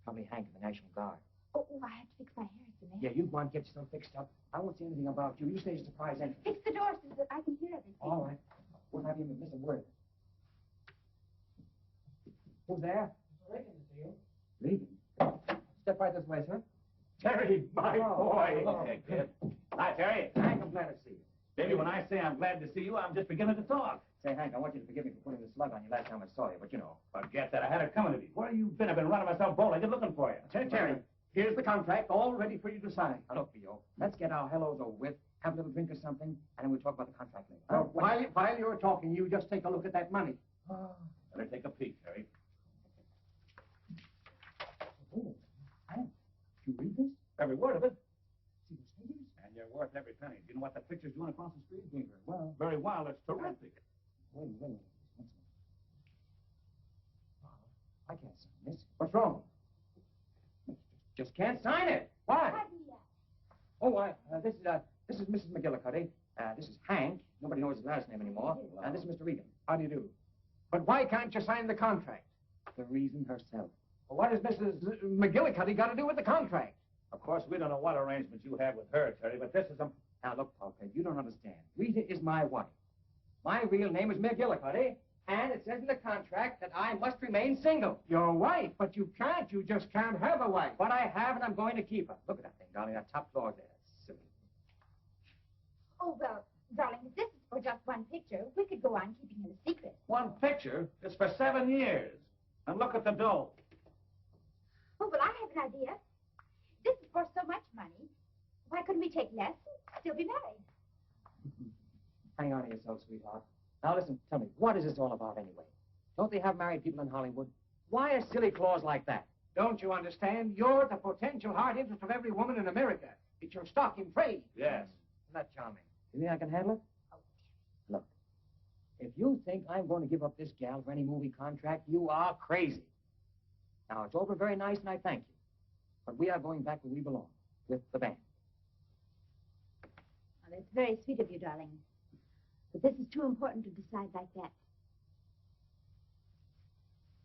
Probably Hank of the National Guard. Oh, I have to fix my hair, Samantha. Yeah, you go on, get yourself fixed up. I won't say anything about you. You stay as a surprise entry. Fix the door so that I can hear everything. All right. Won't have you miss a word. Who's there? Regan to see you. Regan. Step right this way, sir. Terry, my boy. Okay, kid. Hi, Terry. Hank, I'm glad to see you. Baby, when I say I'm glad to see you, I'm just beginning to talk. Say, Hank, I want you to forgive me for putting the slug on you last time I saw you, but you know. Forget that. I had it coming to me. Where you been? I've been running myself bowlegged looking for you. Terry, here's the contract, all ready for you to sign. Now, look, B.O., let's get our hellos over with, have a little drink or something, and then we'll talk about the contract later. While you're talking, you just take a look at that money. Better take a peek, Terry. Oh, Hank, did you read this? Every word of it. See those figures? And you're worth every penny. Do you know what that picture's doing across the street? Doing very well. Very well. It's terrific. Wait a minute. I can't sign this. What's wrong? Just can't sign it. Why? Oh, this is Mrs. McGillicuddy. This is Hank. Nobody knows his last name anymore. And this is Mr. Regan. How do you do? But why can't you sign the contract? The reason herself. Well, what has Mrs. McGillicuddy got to do with the contract? Of course, we don't know what arrangements you have with her, Terry, but this is a... Now, look, Polka, you don't understand. Rita is my wife. My real name is McGillicuddy, and it says in the contract that I must remain single. Your wife, but you can't. You just can't have a wife. But I have, and I'm going to keep her. Look at that thing, darling, that top clause there. Silly. Oh, well, darling, if this is for just one picture, we could go on keeping it a secret. One picture? It's for 7 years. And look at the dough. Oh, well, I have an idea. This is for so much money. Why couldn't we take less and still be married? Hang on to yourself, sweetheart. Now, listen, tell me, what is this all about anyway? Don't they have married people in Hollywood? Why a silly clause like that? Don't you understand? You're the potential heart interest of every woman in America. It's your stock in trade. Yes. Isn't that charming? You think I can handle it? Look, if you think I'm going to give up this gal for any movie contract, you are crazy. Now, it's all been very nice, and I thank you. But we are going back where we belong, with the band. Well, it's very sweet of you, darling. But this is too important to decide like that.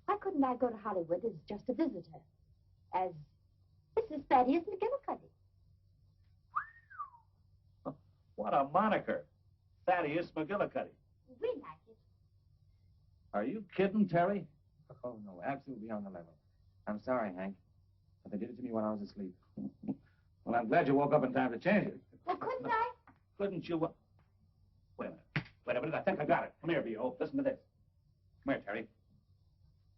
Why couldn't I go to Hollywood as just a visitor? As Mrs. Thaddeus McGillicuddy? What a moniker. Thaddeus McGillicuddy. We like it. Are you kidding, Terry? Oh, no, absolutely on the level. I'm sorry, Hank, but they did it to me when I was asleep. Well, I'm glad you woke up in time to change it. Well, couldn't I? Couldn't you? Wait a minute. Wait a minute. I think I got it. Come here, B.O. Listen to this. Come here, Terry.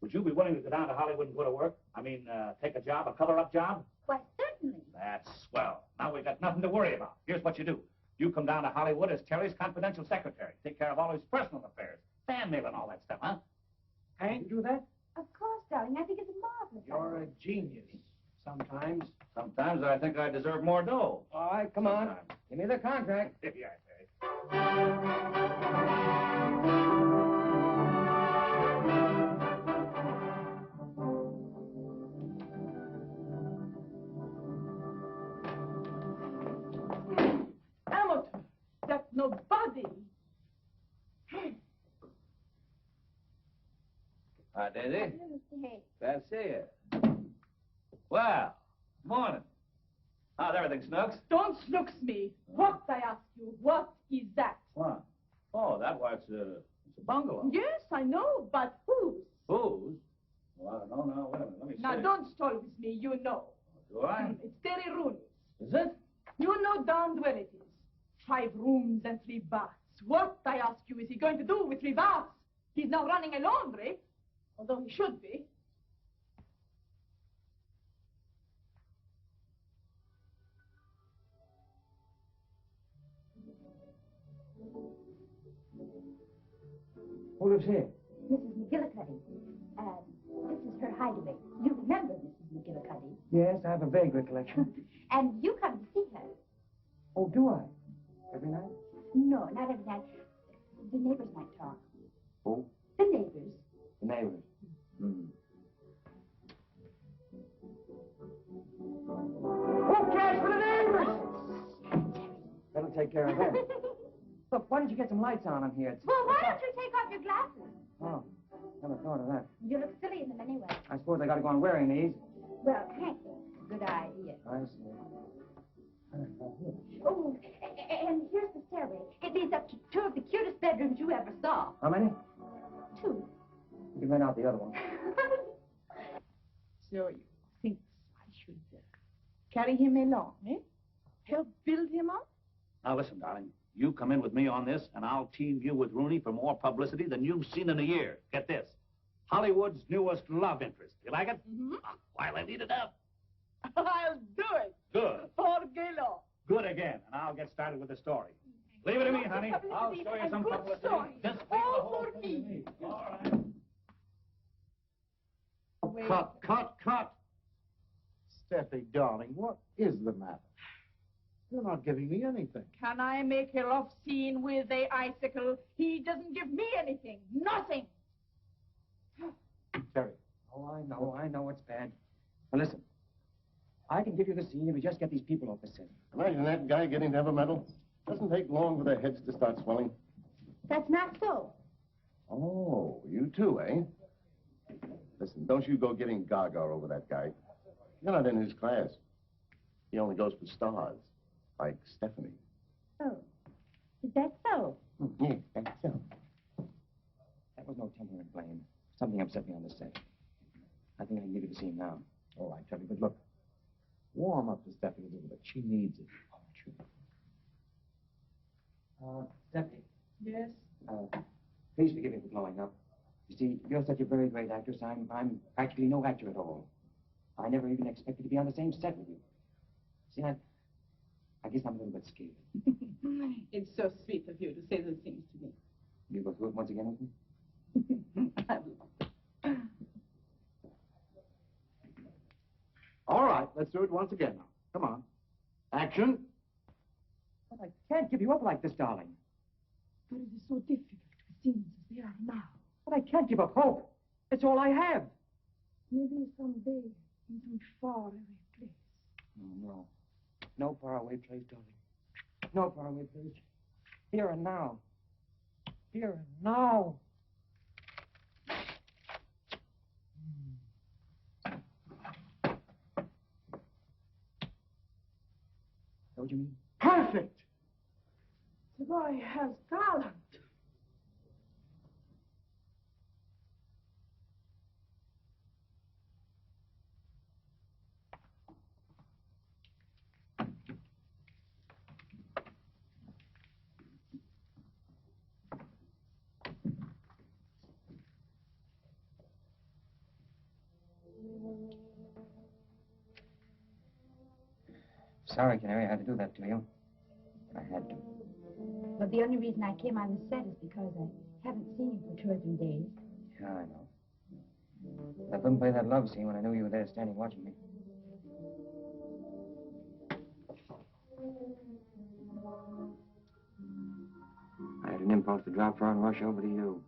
Would you be willing to go down to Hollywood and go to work? I mean, take a job, a color-up job? Why, certainly. That's swell. Now we've got nothing to worry about. Here's what you do. You come down to Hollywood as Terry's confidential secretary. Take care of all his personal affairs. Fan mail and all that stuff, huh? Hank, you do that? Of course, darling. I think it's a marvelous You're a genius. Sometimes. Sometimes I think I deserve more dough. All right, come on. Give me the contract. Yeah, Terry. Hi, Daisy. Hey. Glad to see you. Well, morning. How's everything, Snooks? Don't snooks me. What, I ask you, what is that? What? Oh, it's a bungalow. Yes, I know, but whose? Whose? Well, I don't know now. Wait a minute, let me see. Now, don't stall with me, you know. Do I? It's Terry Rooney. Is it? You know darned well it is. 5 rooms and 3 baths. What, I ask you, is he going to do with 3 baths? He's now running a laundry, although he should be. Who lives here? Mrs. McGillicuddy. This is her hideaway. You remember Mrs. McGillicuddy. Yes, I have a vague recollection. And you come to see her. Oh, do I? Every night? No, not every night. The neighbors might talk. Who? The neighbors. The neighbors. Hmm. Who cares for the neighbors? That'll take care of them. Look, why don't you get some lights on here? Well, why don't you take off your glasses? Oh, never thought of that. You look silly in them anyway. I suppose I gotta go on wearing these. Well, Hank, good idea. I see. Oh, and here's the stairway. It leads up to 2 of the cutest bedrooms you ever saw. How many? 2. You can rent out the other one. So you think I should carry him along, eh? Help build him up? Now, listen, darling. You come in with me on this, and I'll team you with Rooney for more publicity than you've seen in a year. Get this. Hollywood's newest love interest. You like it? Mm-hmm. While I need it up. I'll do it. Good. For Galo. Good again, and I'll get started with the story. Leave it to me, honey. I'll show you some publicity. Just leave the whole for thing me. to me. All right. Wait. Cut. Steffi, darling, what is the matter? You're not giving me anything. Can I make a love scene with a icicle? He doesn't give me anything. Nothing. Terry. Oh, I know it's bad. Now listen, I can give you the scene if we just get these people off the set. Imagine that guy getting to have a medal. Doesn't take long for their heads to start swelling. That's not so. Oh, you too, eh? Listen, don't you go getting gaga over that guy. You're not in his class. He only goes for stars, like Stephanie. Oh, is that so? Yeah, that's so. That was no temporary blame. Something upset me on the set. I think I can give you the scene now. All right, Terry, but look, warm up to Stephanie a little bit. She needs it. Stephanie. Yes? Please forgive me for blowing up. You see, you're such a very great actress. I'm practically no actor at all. I never even expected to be on the same set with you. See, I guess I'm a little bit scared. It's so sweet of you to say those things to me. You go through it once again with me? I will. All right, let's do it once again now. Come on. Action. But I can't give you up like this, darling. But it is so difficult with things as they are now. But I can't give up hope. It's all I have. Maybe someday in some faraway place. No. No faraway place, darling. No faraway place. Here and now. Here and now. What do you mean? Perfect! The boy has talent. Sorry, Canary, I had to do that to you. I had to. But the only reason I came on the set is because I haven't seen you for 2 or 3 days. Yeah, I know. I couldn't play that love scene when I knew you were there standing watching me. I had an impulse to drop her and rush over to you.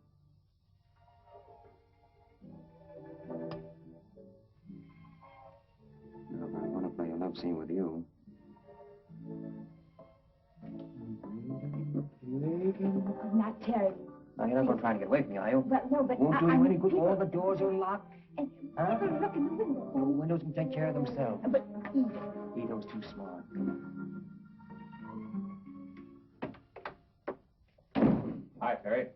Now, if I want to play a love scene with you... Now, Terry, Now, you're not going to try to get away from me, are you? Well, no, but Won't do I you any mean, good. people- All the doors are locked. And Huh? people look in the window. Oh, the windows can take care of themselves. But Ito's too smart. Hi, Terry.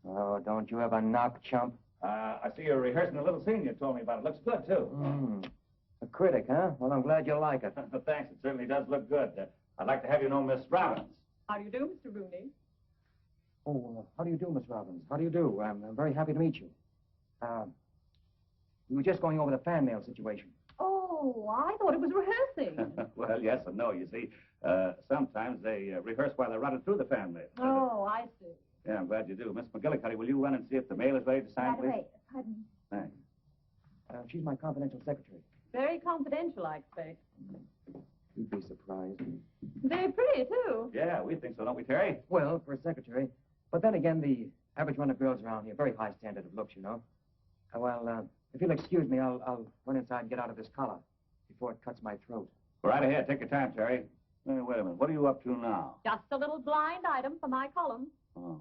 Oh, don't you ever knock, chump. I see you're rehearsing a little scene you told me about. It looks good, too. A critic, huh? Well, I'm glad you like it. Thanks. It certainly does look good. I'd like to have you know Miss Robbins. How do you do, Mr. Rooney? Oh, how do you do, Miss Robbins? How do you do? I'm very happy to meet you. We were just going over the fan mail situation. Oh, I thought it was rehearsing. Well, yes and no. You see, sometimes they rehearse while they're running through the fan mail. Oh, I see. Yeah, I'm glad you do. Miss McGillicuddy, will you run and see if the mail is ready to sign, by the please? way, pardon. Thanks. She's my confidential secretary. Very confidential, I expect. You'd be surprised. Very pretty, too. Yeah, we think so, don't we, Terry? Well, for a secretary. But then again, the average run of girls around here, very high standard of looks, you know. If you'll excuse me, I'll run inside and get out of this collar before it cuts my throat. Go right ahead. Take your time, Terry. Wait a minute. What are you up to now? Just a little blind item for my column. Oh.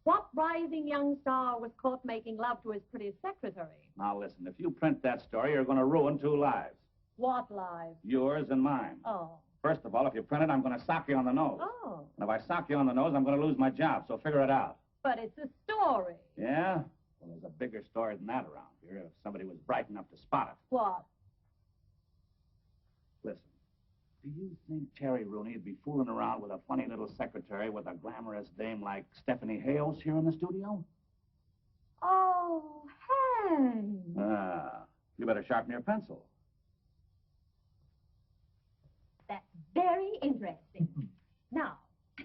What rising young star was caught making love to his pretty secretary? Now, listen. If you print that story, you're going to ruin 2 lives. What lives? Yours and mine. Oh. First of all, if you print it, I'm going to sock you on the nose. Oh. And if I sock you on the nose, I'm going to lose my job. So figure it out. But it's a story. Yeah? Well, there's a bigger story than that around here if somebody was bright enough to spot it. What? Listen, do you think Terry Rooney would be fooling around with a funny little secretary with a glamorous dame like Stephanie Hales here in the studio? Oh, Hank. You better sharpen your pencil. That's very interesting. Now,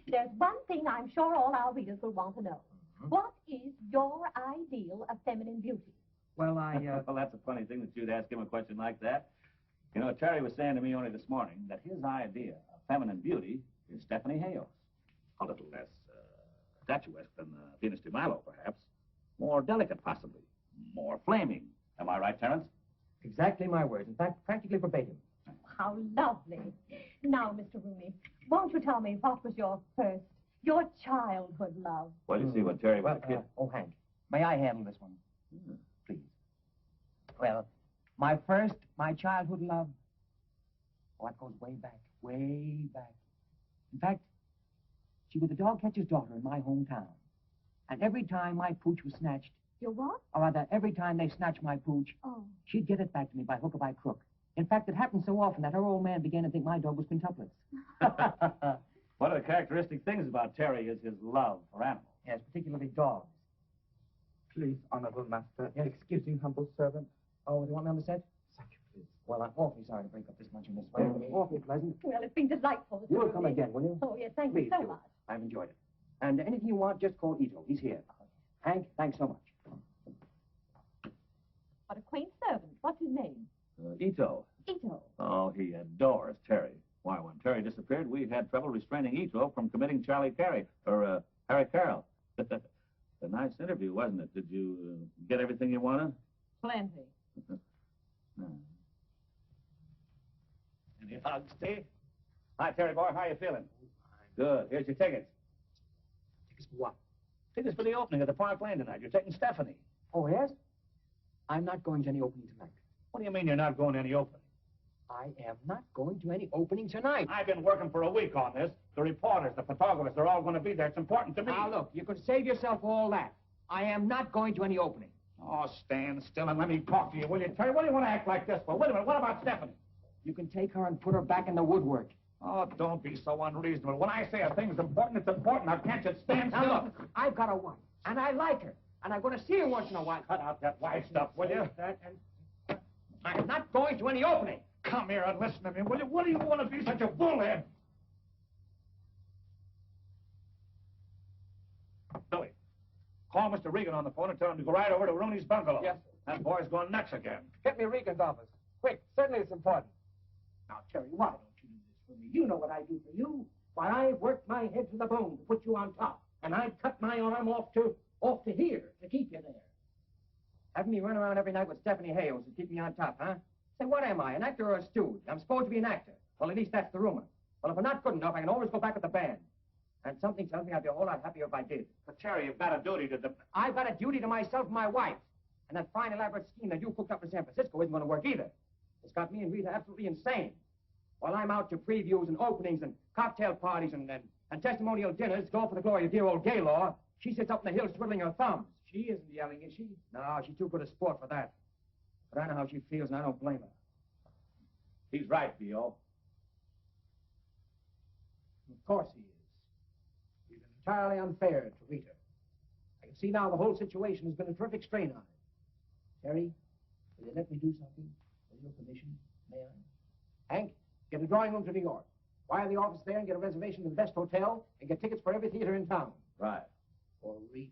there's one thing I'm sure all our readers will want to know. What is your ideal of feminine beauty? Well, Well, that's a funny thing that you'd ask him a question like that. You know, Terry was saying to me only this morning that his idea of feminine beauty is Stephanie Hales. A little less statuesque than Venus de Milo, perhaps. More delicate, possibly. More flaming. Am I right, Terence? Exactly my words. In fact, practically verbatim. How lovely. Now, Mr. Rooney, won't you tell me what was your childhood love? Well, you see, when Terry was a kid... Oh, Hank, may I handle this one? Please. Well, my childhood love, it goes way back, way back. In fact, she was the dog catcher's daughter in my hometown. And every time my pooch was snatched... Your what? Or rather, every time they snatched my pooch, she'd get it back to me by hook or by crook. In fact, it happened so often that her old man began to think my dog was quintuplets. One of the characteristic things about Terry is his love for animals. Yes, particularly dogs. Please, honorable master, excusing humble servant. Oh, do you want me on the set? Thank you, please. Well, I'm awfully sorry to break up this luncheon this way. Awfully pleasant. Well, it's been delightful. Mr. You'll Rooney. come again, will you? Oh, yes, thank Please you so do. much. I've enjoyed it. And anything you want, just call Ito. He's here. Hank, thanks so much. What a quaint servant. What's his name? Ito. Ito. Oh, he adores Terry. Why, when Terry disappeared, we had trouble restraining Ito from committing Harry Carroll. A nice interview, wasn't it? Did you get everything you wanted? Plenty. Any hugs, Steve? Hi, Terry boy. How are you feeling? Good. Here's your tickets. Tickets for what? Tickets for the opening of the Park Lane tonight. You're taking Stephanie. Oh, yes? I'm not going to any opening tonight. What do you mean you're not going to any opening? I am not going to any opening tonight. I've been working for a week on this. The reporters, the photographers, they're all going to be there. It's important to me. Now, look, you could save yourself all that. I am not going to any opening. Oh, stand still and let me talk to you, will you, Terry? What do you want to act like this for? Wait a minute. What about Stephanie? You can take her and put her back in the woodwork. Oh, don't be so unreasonable. When I say a thing's important, it's important. Now, can't you stand still? Now, look, I've got a wife, and I like her, and I'm going to see her once in a while. Cut out that wife stuff, will you? I'm not going to any opening. Come here and listen to me, will you? What do you want to be such a bullhead? Billy, call Mr. Regan on the phone and tell him to go right over to Rooney's bungalow. Yes, sir. That boy's going nuts again. Get me Regan's office. Quick, certainly it's important. Now, Terry, why don't you do this for me? You know what I do for you. Why, I've worked my head to the bone to put you on top, and I'd cut my arm off to here to keep you there. Having me run around every night with Stephanie Hales to keep me on top, huh? Say, what am I, an actor or a stooge? I'm supposed to be an actor. Well, at least that's the rumor. Well, if I'm not good enough, I can always go back with the band. And something tells me I'd be a whole lot happier if I did. But, Terry, you've got a duty to the... I've got a duty to myself and my wife. And that fine, elaborate scheme that you cooked up in San Francisco isn't going to work either. It's got me and Rita absolutely insane. While I'm out to previews and openings and cocktail parties and testimonial dinners, go for the glory of dear old Gaylord, she sits up in the hills twiddling her thumbs. She isn't yelling, is she? No, she's too good a sport for that. But I know how she feels, and I don't blame her. He's right, B.O. Of course he is. He's been entirely unfair to Rita. I can see now the whole situation has been a terrific strain on her. Terry, will you let me do something? With your permission, may I? Hank, get a drawing room to New York. Wire the office there and get a reservation to the best hotel and get tickets for every theater in town. Right. For Rita.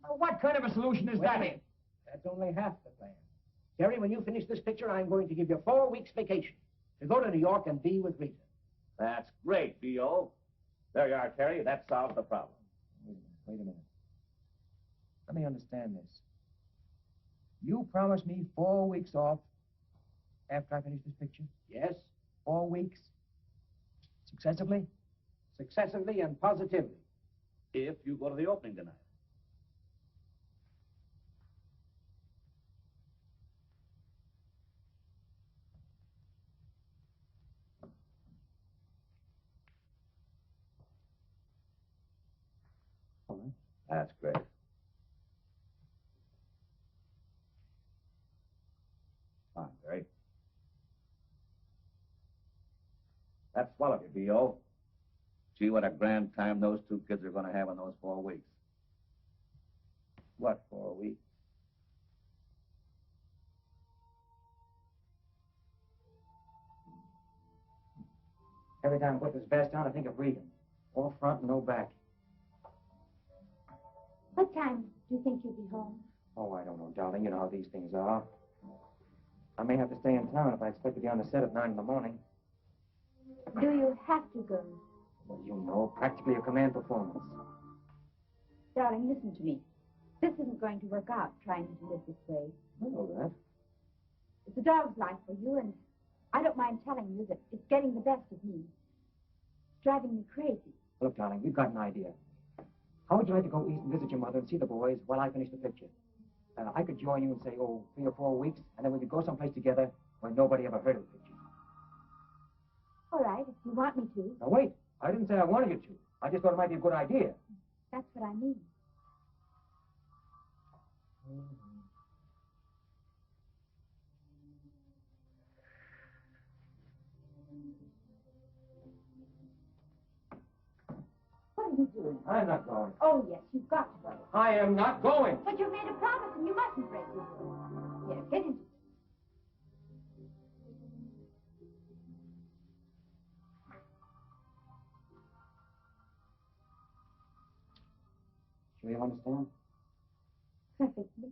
Now, what kind of a solution is Wait a that? minute. That's only half the plan. Terry, when you finish this picture, I'm going to give you 4 weeks vacation to go to New York and be with Rita. That's great, B.O. There you are, Terry. That solves the problem. Wait a minute. Let me understand this. You promised me 4 weeks off after I finish this picture? Yes. 4 weeks? Successively? Successively and positively. If you go to the opening tonight. That's great. Fine, Terry. That's swell of you, B.O. Gee, what a grand time those two kids are going to have in those 4 weeks. What, 4 weeks? Every time I put this vest on, I think of Regan. All front and no back. What time do you think you'll be home? Oh, I don't know, darling. You know how these things are. I may have to stay in town if I expect to be on the set at 9 in the morning. Do you have to go? Well, you know, practically a command performance. Darling, listen to me. This isn't going to work out, trying to live this way. I know that. It's a dog's life for you, and I don't mind telling you that it's getting the best of me. It's driving me crazy. Look, darling, we've got an idea. How would you like to go east and visit your mother and see the boys while I finish the picture? I could join you and say, 3 or 4 weeks, and then we could go someplace together where nobody ever heard of the picture. All right, if you want me to. Now, wait. I didn't say I wanted you to. I just thought it might be a good idea. That's what I mean. What are you doing? I'm not going. Oh, yes, you've got to go. I am not going. But you made a promise, and you mustn't break your word. Here, get into it. Sure you understand? Perfectly.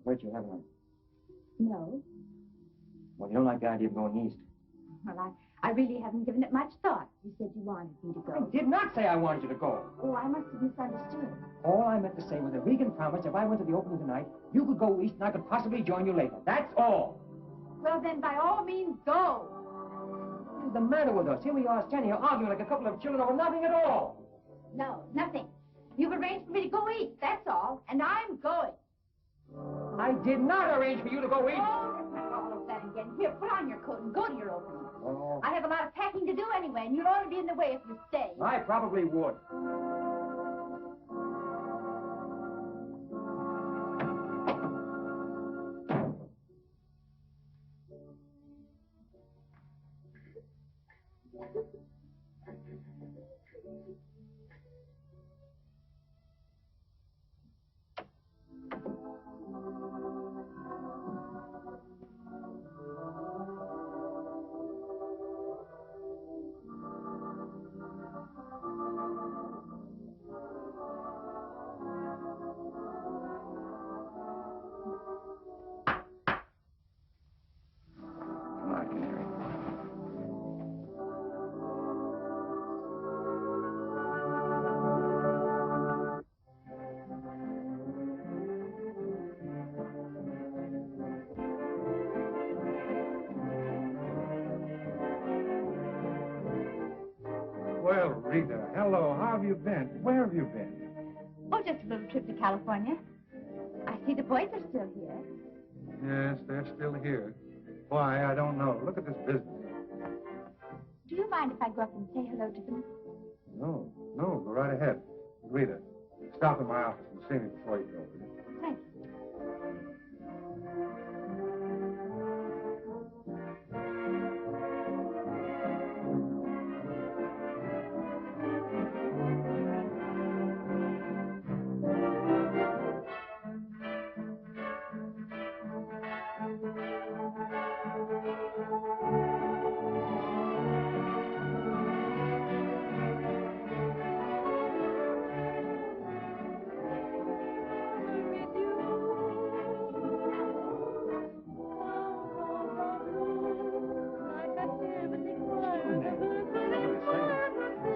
Hurt you, haven't I? No. Well, you don't like the idea of going east. Well, I really haven't given it much thought. You said you wanted me to go. I did not say I wanted you to go. Oh, I must have misunderstood. All I meant to say was that Regan promised if I went to the opening tonight, you could go east and I could possibly join you later. That's all. Well, then, by all means, go. What's the matter with us? Here we are standing here arguing like a couple of children over nothing at all. No, nothing. You've arranged for me to go east, that's all. And I'm going. I did not arrange for you to go east. Oh, let's not all of that again. Here, put on your coat and go to your opening. Oh. I have a lot of packing to do anyway, and you'll only be in the way if you stay. I probably would. Rita, hello. How have you been? Where have you been? Oh, just a little trip to California. I see the boys are still here. Yes, they're still here. Why, I don't know. Look at this business. Do you mind if I go up and say hello to them? No, go right ahead. Rita, stop in my office and see me before you go. Thank you.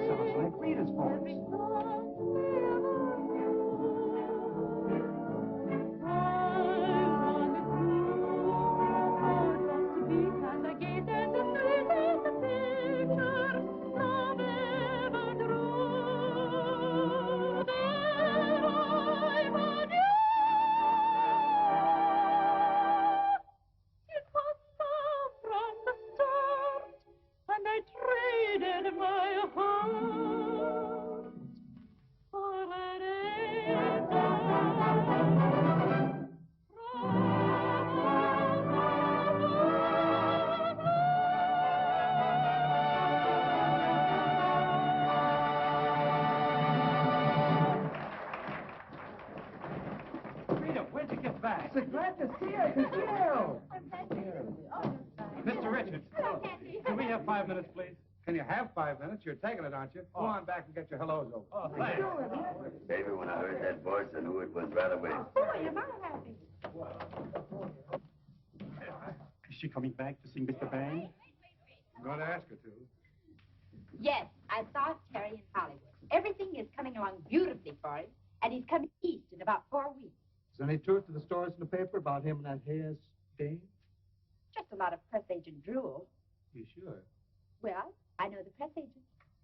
Sounds like Rita's voice. And I traded my heart for an Rita, when'd you get back? So glad to see you. Good you. Mr. Richards, can we have 5 minutes, please? Can you have 5 minutes? You're taking it, aren't you? Go on back and get your hellos over. Oh, thanks. Baby, when I heard that voice, I knew it was right away. Boy, am I happy. Is she coming back to sing Mr. Bang? I'm going to ask her to. Yes, I saw Terry in Hollywood. Everything is coming along beautifully for him, and he's coming east in about 4 weeks. Is there any truth to the stories in the paper about him and that hair stain? Just a lot of press agent drool. You sure? Well, I know the press agent.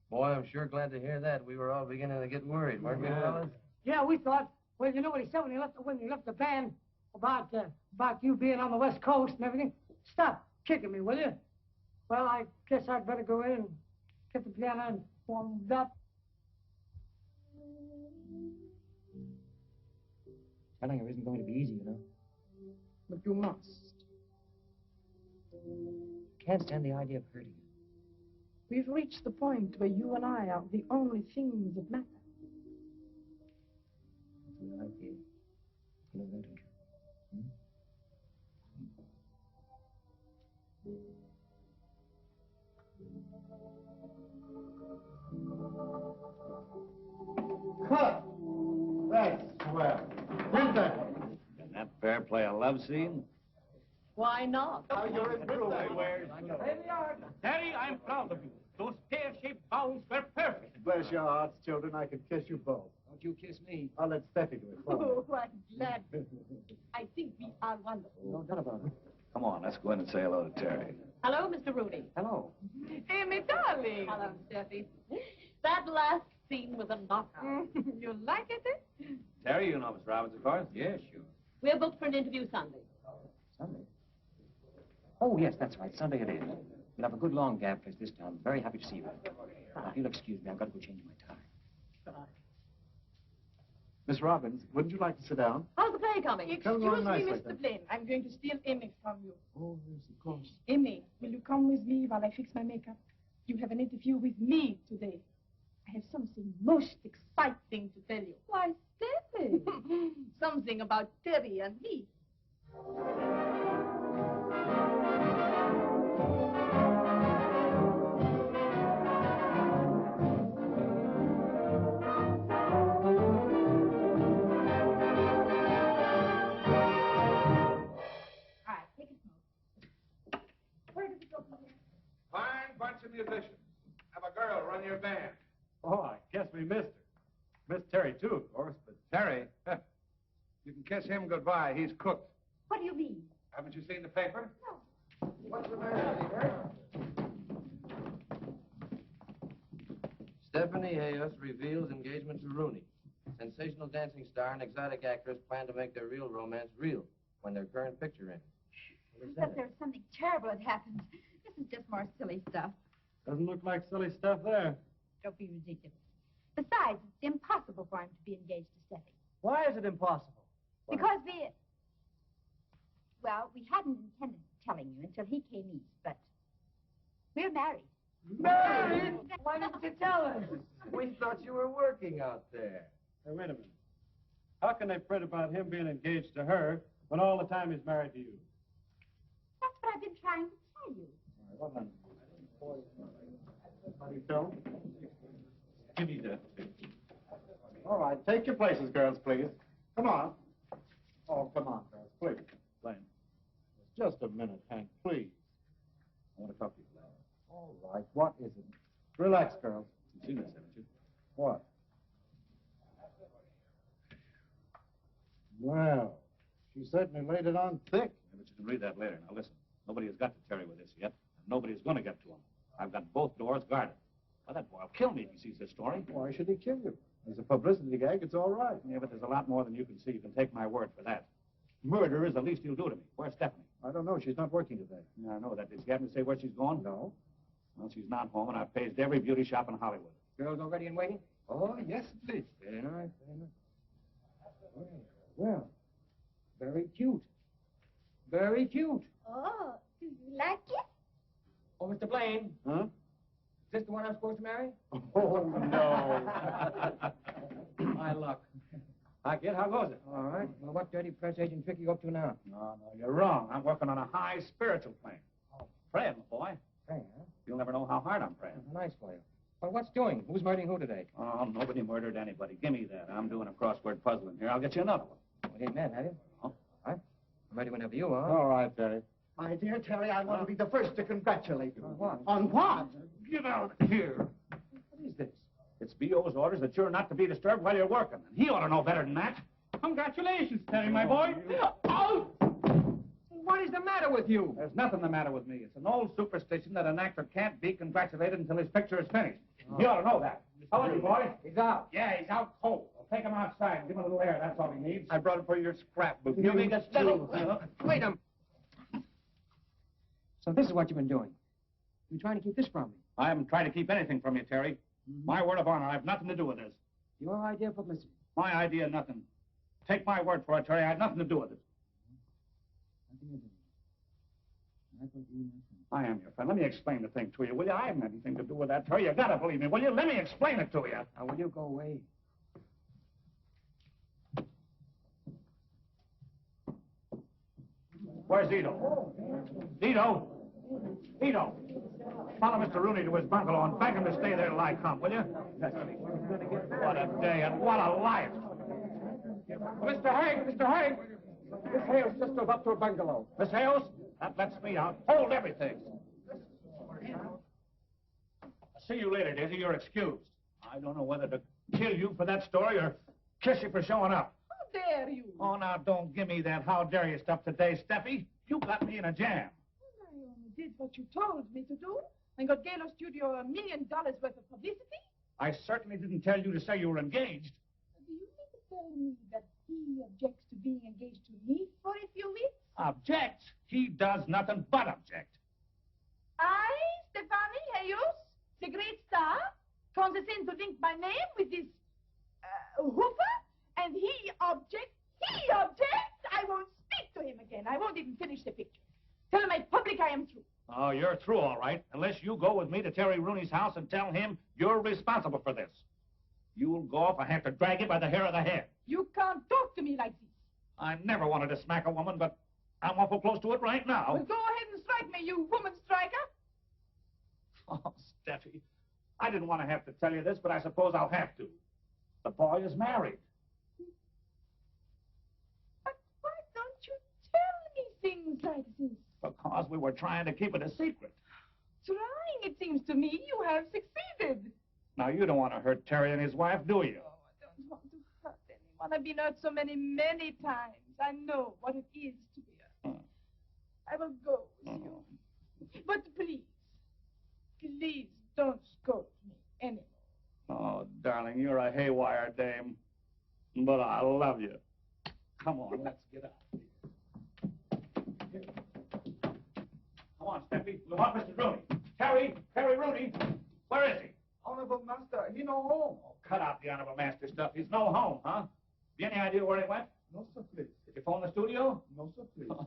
Boy, I'm sure glad to hear that. We were all beginning to get worried, weren't we, fellas? Yeah, we thought. Well, you know what he said when he left the band about you being on the West Coast and everything? Stop kicking me, will you? Well, I guess I'd better go in and get the piano and warmed up. Telling her isn't going to be easy, you know. But you must. Can't stand the idea of hurting her. We've reached the point where you and I are the only things that matter. That's what I feel. You know that, don't you? Cut! That's swell. Where's that one? Can that pair play a love scene? Why not? Now you're in blue. Terry, I'm proud of you. Those pear-shaped bows were perfect. Bless your hearts, children. I could kiss you both. Don't you kiss me. I'll let Steffi do it. Oh, I'm glad. I think we are wonderful. No doubt about it. Come on, let's go in and say hello to Terry. Hello, Mr. Rooney. Hello. Amy, darling. Hello, Steffi. That last scene was a knockout. You like it? Terry, you know Miss Robbins, of course? Yeah, sure. We're booked for an interview Sunday. Sunday? Oh, yes, that's right. Sunday it is. We'll have a good long gap place this time. Very happy to see you. Now, if you'll excuse me, I've got to go change my tie. Miss Robbins, wouldn't you like to sit down? How's the play coming? Come Excuse on, nice me, like Mr. that. Blaine. I'm going to steal Amy from you. Oh, yes, of course. Amy, will you come with me while I fix my makeup? You have an interview with me today. I have something most exciting to tell you. Why, Steffi? Something about Terry and me. Fine bunch of musicians. Have a girl run your band. Oh, I guess we missed her. Missed Terry, too, of course, but... Terry, you can kiss him goodbye. He's cooked. What do you mean? Haven't you seen the paper? No. What's the matter, Peter? Stephanie Hayos reveals engagement to Rooney. Sensational dancing star and exotic actress plan to make their real romance real when their current picture ends. I thought there was something terrible had happened. This is just more silly stuff. Doesn't look like silly stuff there. Don't be ridiculous. Besides, it's impossible for him to be engaged to Steffi. Why is it impossible? Because we hadn't intended telling you until he came east, but we're married. Married? Why didn't you tell us? We thought you were working out there. Hey, wait a minute. How can they fret about him being engaged to her when all the time he's married to you? That's what I've been trying to tell you. All right, How do you feel? give me that. All right, take your places, girls, please. Come on. Oh, come on, girls, please. Blaine. Just a minute, Hank, please. I want to talk to you, Blaine. All right, what is it? Relax, girls. You've seen this, haven't you? What? Well, she certainly laid it on thick. Yeah, but you can read that later. Now, listen. Nobody has got to Terry with this yet, and nobody's going to get to him. I've got both doors guarded. Well, that boy will kill me if he sees this story. Why should he kill you? As a publicity gag, it's all right. Yeah, but there's a lot more than you can see. You can take my word for that. Murder is the least he'll do to me. Where's Stephanie? I don't know. She's not working today. Yeah, I know that. Did she happen to say where she's going? No. Well, she's not home, and I've paged every beauty shop in Hollywood. Girls already in waiting? Oh, yes, please. Very nice, very nice. Well, very cute. Very cute. Oh, do you like it? Oh, Mr. Blaine. Huh? Is this the one I'm supposed to marry? Oh, no. My luck. Hi, kid. How goes it? All right. Well, what dirty press agent trick you up to now? No, you're wrong. I'm working on a high spiritual plane. Oh, praying, my boy. Praying, huh? You'll never know how hard I'm praying. Nice for you. Well, what's doing? Who's murdering who today? Oh, nobody murdered anybody. Give me that. I'm doing a crossword puzzle in here. I'll get you another one. Well, you ain't mad, have you? Oh. Huh? I'm ready whenever you are. All right, Terry. My dear Terry, I want to be the first to congratulate you. On what? On what? Get out of here. What is this? It's B.O.'s orders that you're not to be disturbed while you're working. And he ought to know better than that. Congratulations, Terry, my boy. Out! What is the matter with you? There's nothing the matter with me. It's an old superstition that an actor can't be congratulated until his picture is finished. You ought to know that. How are you, boy? He's out. Yeah, he's out cold. Well, take him outside and give him a little air. That's all he needs. I brought it for your scrapbook. You make a settle. Wait a minute. So this is what you've been doing. You're trying to keep this from me. I haven't tried to keep anything from you, Terry. My word of honor, I have nothing to do with this. Your idea of publicity. My idea, nothing. Take my word for it, Terry. I had nothing to do with it. I am your friend. Let me explain the thing to you, will you? I haven't anything to do with that, Terry. You gotta believe me, will you? Let me explain it to you. Now, will you go away? Where's Ito? Ito? Ito? Follow Mr. Rooney to his bungalow and beg him to stay there till I come, will you? What a day and what a life. Mr. Hank! Mr. Hank! Miss Hales just drove up to her bungalow. Miss Hales, that lets me out. Hold everything. I'll see you later, Daisy. You're excused. I don't know whether to kill you for that story or kiss you for showing up. How dare you? Oh, now, don't give me that how dare you stuff today, Steffi. You got me in a jam. I only did what you told me to do and got Galo Studio $1 million worth of publicity. I certainly didn't tell you to say you were engaged. Do you mean to tell me that he objects to being engaged to me for a few weeks? Object? He does nothing but object. I, Stephanie Hayos, the great star, condescend to link my name with this Hoofer, and he objects. He objects! I won't speak to him again. I won't even finish the picture. Tell my public I am through. Oh, you're through, all right, unless you go with me to Terry Rooney's house and tell him you're responsible for this. You'll go if I have to drag you by the hair of the head. You can't talk to me like this. I never wanted to smack a woman, but I'm awful close to it right now. Well, go ahead and strike me, you woman striker. Oh, Steffi, I didn't want to have to tell you this, but I suppose I'll have to. The boy is married. But why don't you tell me things like this? Because we were trying to keep it a secret. Trying, it seems to me you have succeeded. Now, you don't want to hurt Terry and his wife, do you? Oh, I don't want to hurt anyone. I've been hurt so many, many times. I know what it is to be hurt. I will go with you. But please don't scold me anymore. Oh, darling, you're a haywire dame. But I love you. Come on, let's get out. Here. Come on, Steffi. We want Mr. Rooney. Terry Rooney. Where is he? Honorable Master, he no home. Oh, cut out the honorable master stuff. He's no home, huh? Have you any idea where he went? No, sir, please. Did you phone the studio? No, sir, please. Oh,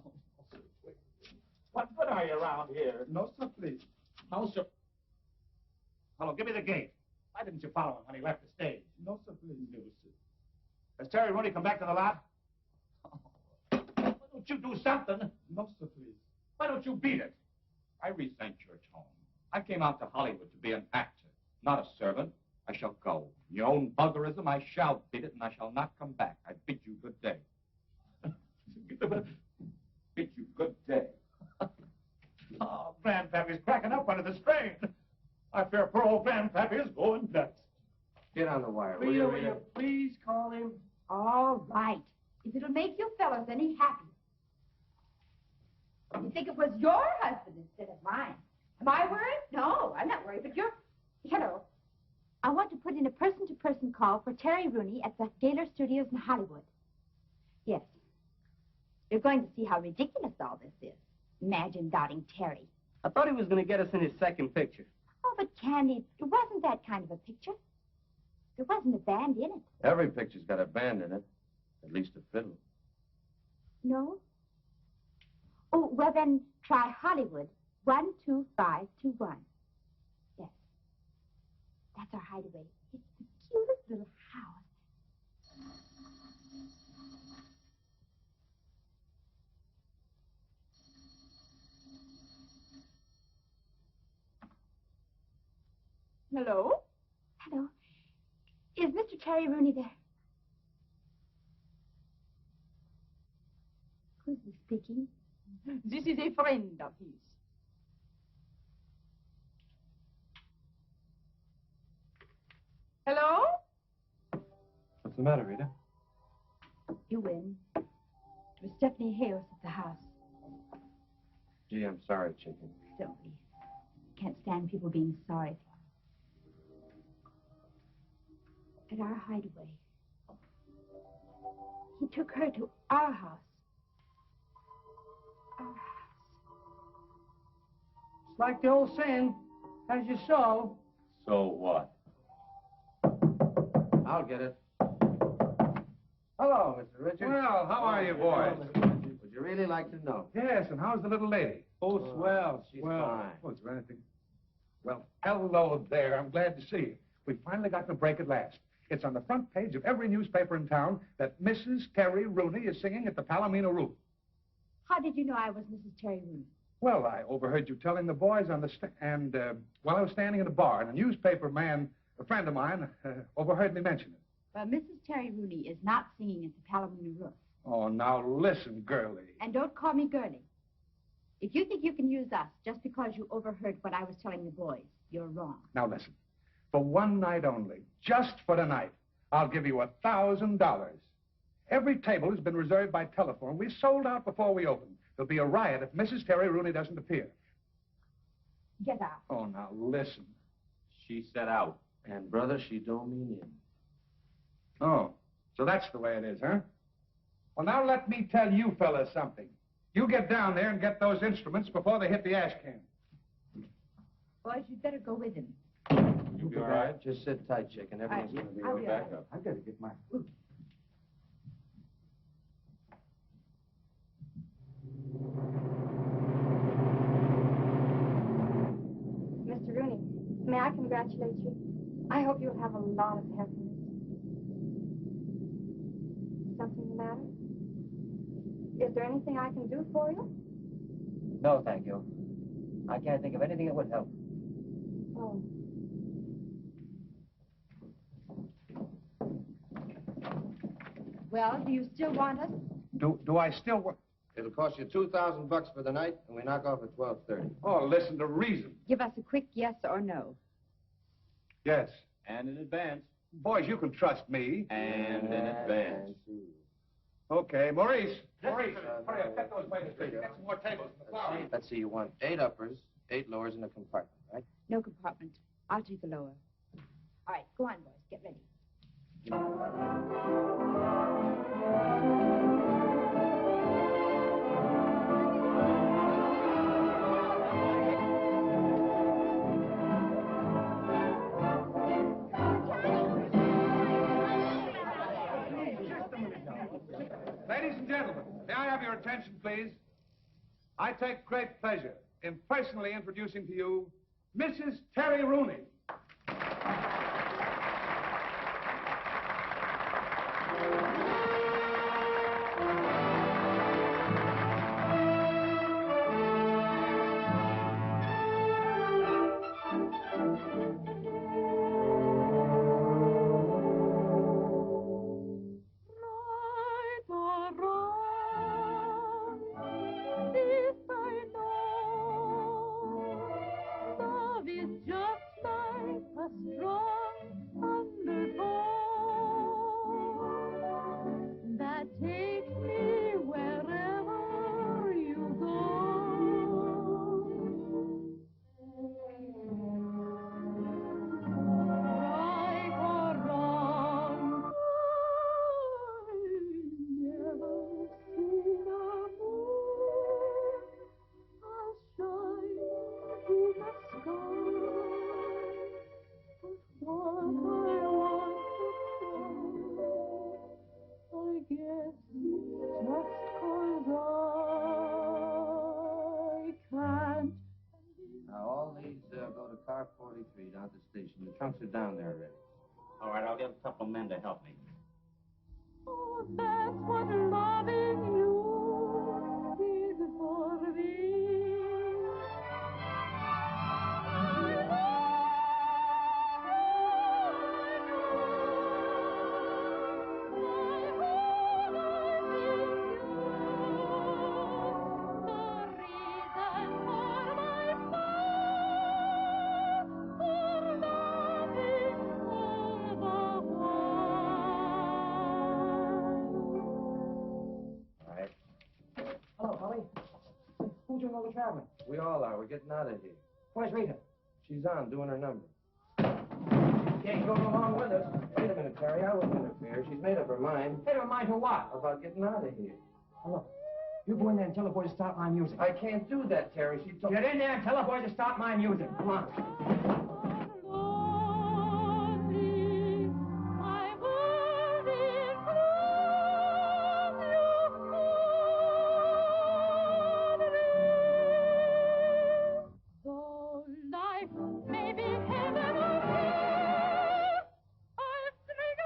what good are you around here? No, sir, please. No, sir. Hello, give me the gate. Why didn't you follow him when he left the stage? No, sir, please. No, sir. Has Terry Rooney come back to the lot? Why don't you do something? No, sir, please. Why don't you beat it? I resent your tone. I came out to Hollywood to be an actor, not a servant. I shall go. Your own buggerism, I shall beat it, and I shall not come back. I bid you good day. Bid you good day. Oh, Grandpappy's cracking up under the strain. I fear poor old Grandpappy is going nuts. Get on the wire, will Will you, you Rita? please call him? All right. If it'll make you fellas any happier. You think it was your husband instead of mine. Am I worried? No, I'm not worried, but you're... Hello. I want to put in a person-to-person call for Terry Rooney at the Gaylor Studios in Hollywood. Yes. You're going to see how ridiculous all this is. Imagine doubting Terry. I thought he was going to get us in his second picture. Oh, but Candy, it wasn't that kind of a picture. There wasn't a band in it. Every picture's got a band in it. At least a fiddle. No? Oh, well then, try Hollywood. 12521. Yes. That's our hideaway. It's the cutest little house. Hello? Hello. Is Mr. Terry Rooney there? Who's he speaking? This is a friend of his. Hello? What's the matter, Rita? You win. It was Stephanie Hayes at the house. Gee, I'm sorry, chicken. Don't be. Can't stand people being sorry for him. At our hideaway. He took her to our house. Our house. It's like the old saying, as you sow. So what? I'll get it. Hello, Mr. Richards. Well, how are you, boys? Would you really like to know? Yes, and how's the little lady? Oh, swell. She's Well, fine. oh, is there anything? Well, hello there. I'm glad to see you. We finally got to break at last. It's on the front page of every newspaper in town that Mrs. Terry Rooney is singing at the Palomino roof. How did you know I was Mrs. Terry Rooney? Well, I overheard you telling the boys on the while I was standing in the bar, and a newspaper man, a friend of mine, overheard me mention it. Well, Mrs. Terry Rooney is not singing at the Palomino roof. Oh, now listen, girlie. And don't call me girlie. If you think you can use us just because you overheard what I was telling the boys, you're wrong. Now listen. For one night only, just for tonight, I'll give you $1,000. Every table has been reserved by telephone. We sold out before we opened. There'll be a riot if Mrs. Terry Rooney doesn't appear. Get out. Oh, now listen. She said out. And, brother, she don't mean in. Oh, so that's the way it is, huh? Well, now let me tell you fellas something. You get down there and get those instruments before they hit the ash can. Boys, you'd better go with him. You'll be all right. Just sit tight, chicken. Everything's going to be I'll right be back all right. up. I've got to get my... Mr. Rooney, may I congratulate you? I hope you'll have a lot of happiness. Something the matter? Is there anything I can do for you? No, thank you. I can't think of anything that would help. Oh. Well, do you still want us? Do I still work? It'll cost you $2,000 for the night, and we knock off at 12:30. Oh, listen to reason. Give us a quick yes or no. Yes. And in advance. Boys, you can trust me. And in advance. Okay, Maurice. Maurice, hurry up. Get those waiters ready. Get some more tables in the flower. Let's see, you want 8 uppers, 8 lowers, and a compartment, right? No compartment. I'll take the lower. All right, go on, boys. Get ready. Ladies and gentlemen, may I have your attention, please? I take great pleasure in personally introducing to you Mrs. Terry Rooney. Right or wrong, this I know. Love is just like a strong undertow that takes me wherever you go. Right or wrong, never seen a moon as shine through the sky. But what I want to try, I guess just 'cause I can't. Now, all these go to car 43 down at the station. The trunks are down there already. All right, I'll get a couple of men to help me. Oh, that's what loving you is for me. All right. Hello, Holly. Who's doing all the traveling? We all are. We're getting out of here. Where's Rita? She's on, doing her number. She ain't going along with us. Wait a minute, Terry. I wouldn't interfere. She's made up her mind. Made her mind to what? About getting out of here. Hello. You go in there and tell the boy to stop my music. I can't do that, Terry. She told... Get in there and tell the boy to stop my music. Come on. My world is though life may be heaven or hell, I'll sing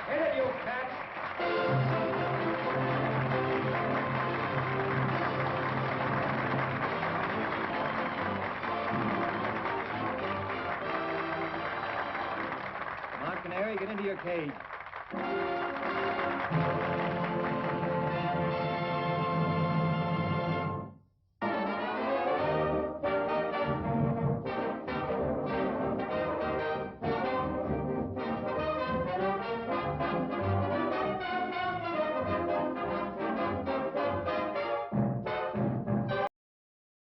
Hit it, you cats. Come on, Canary, get into your cage.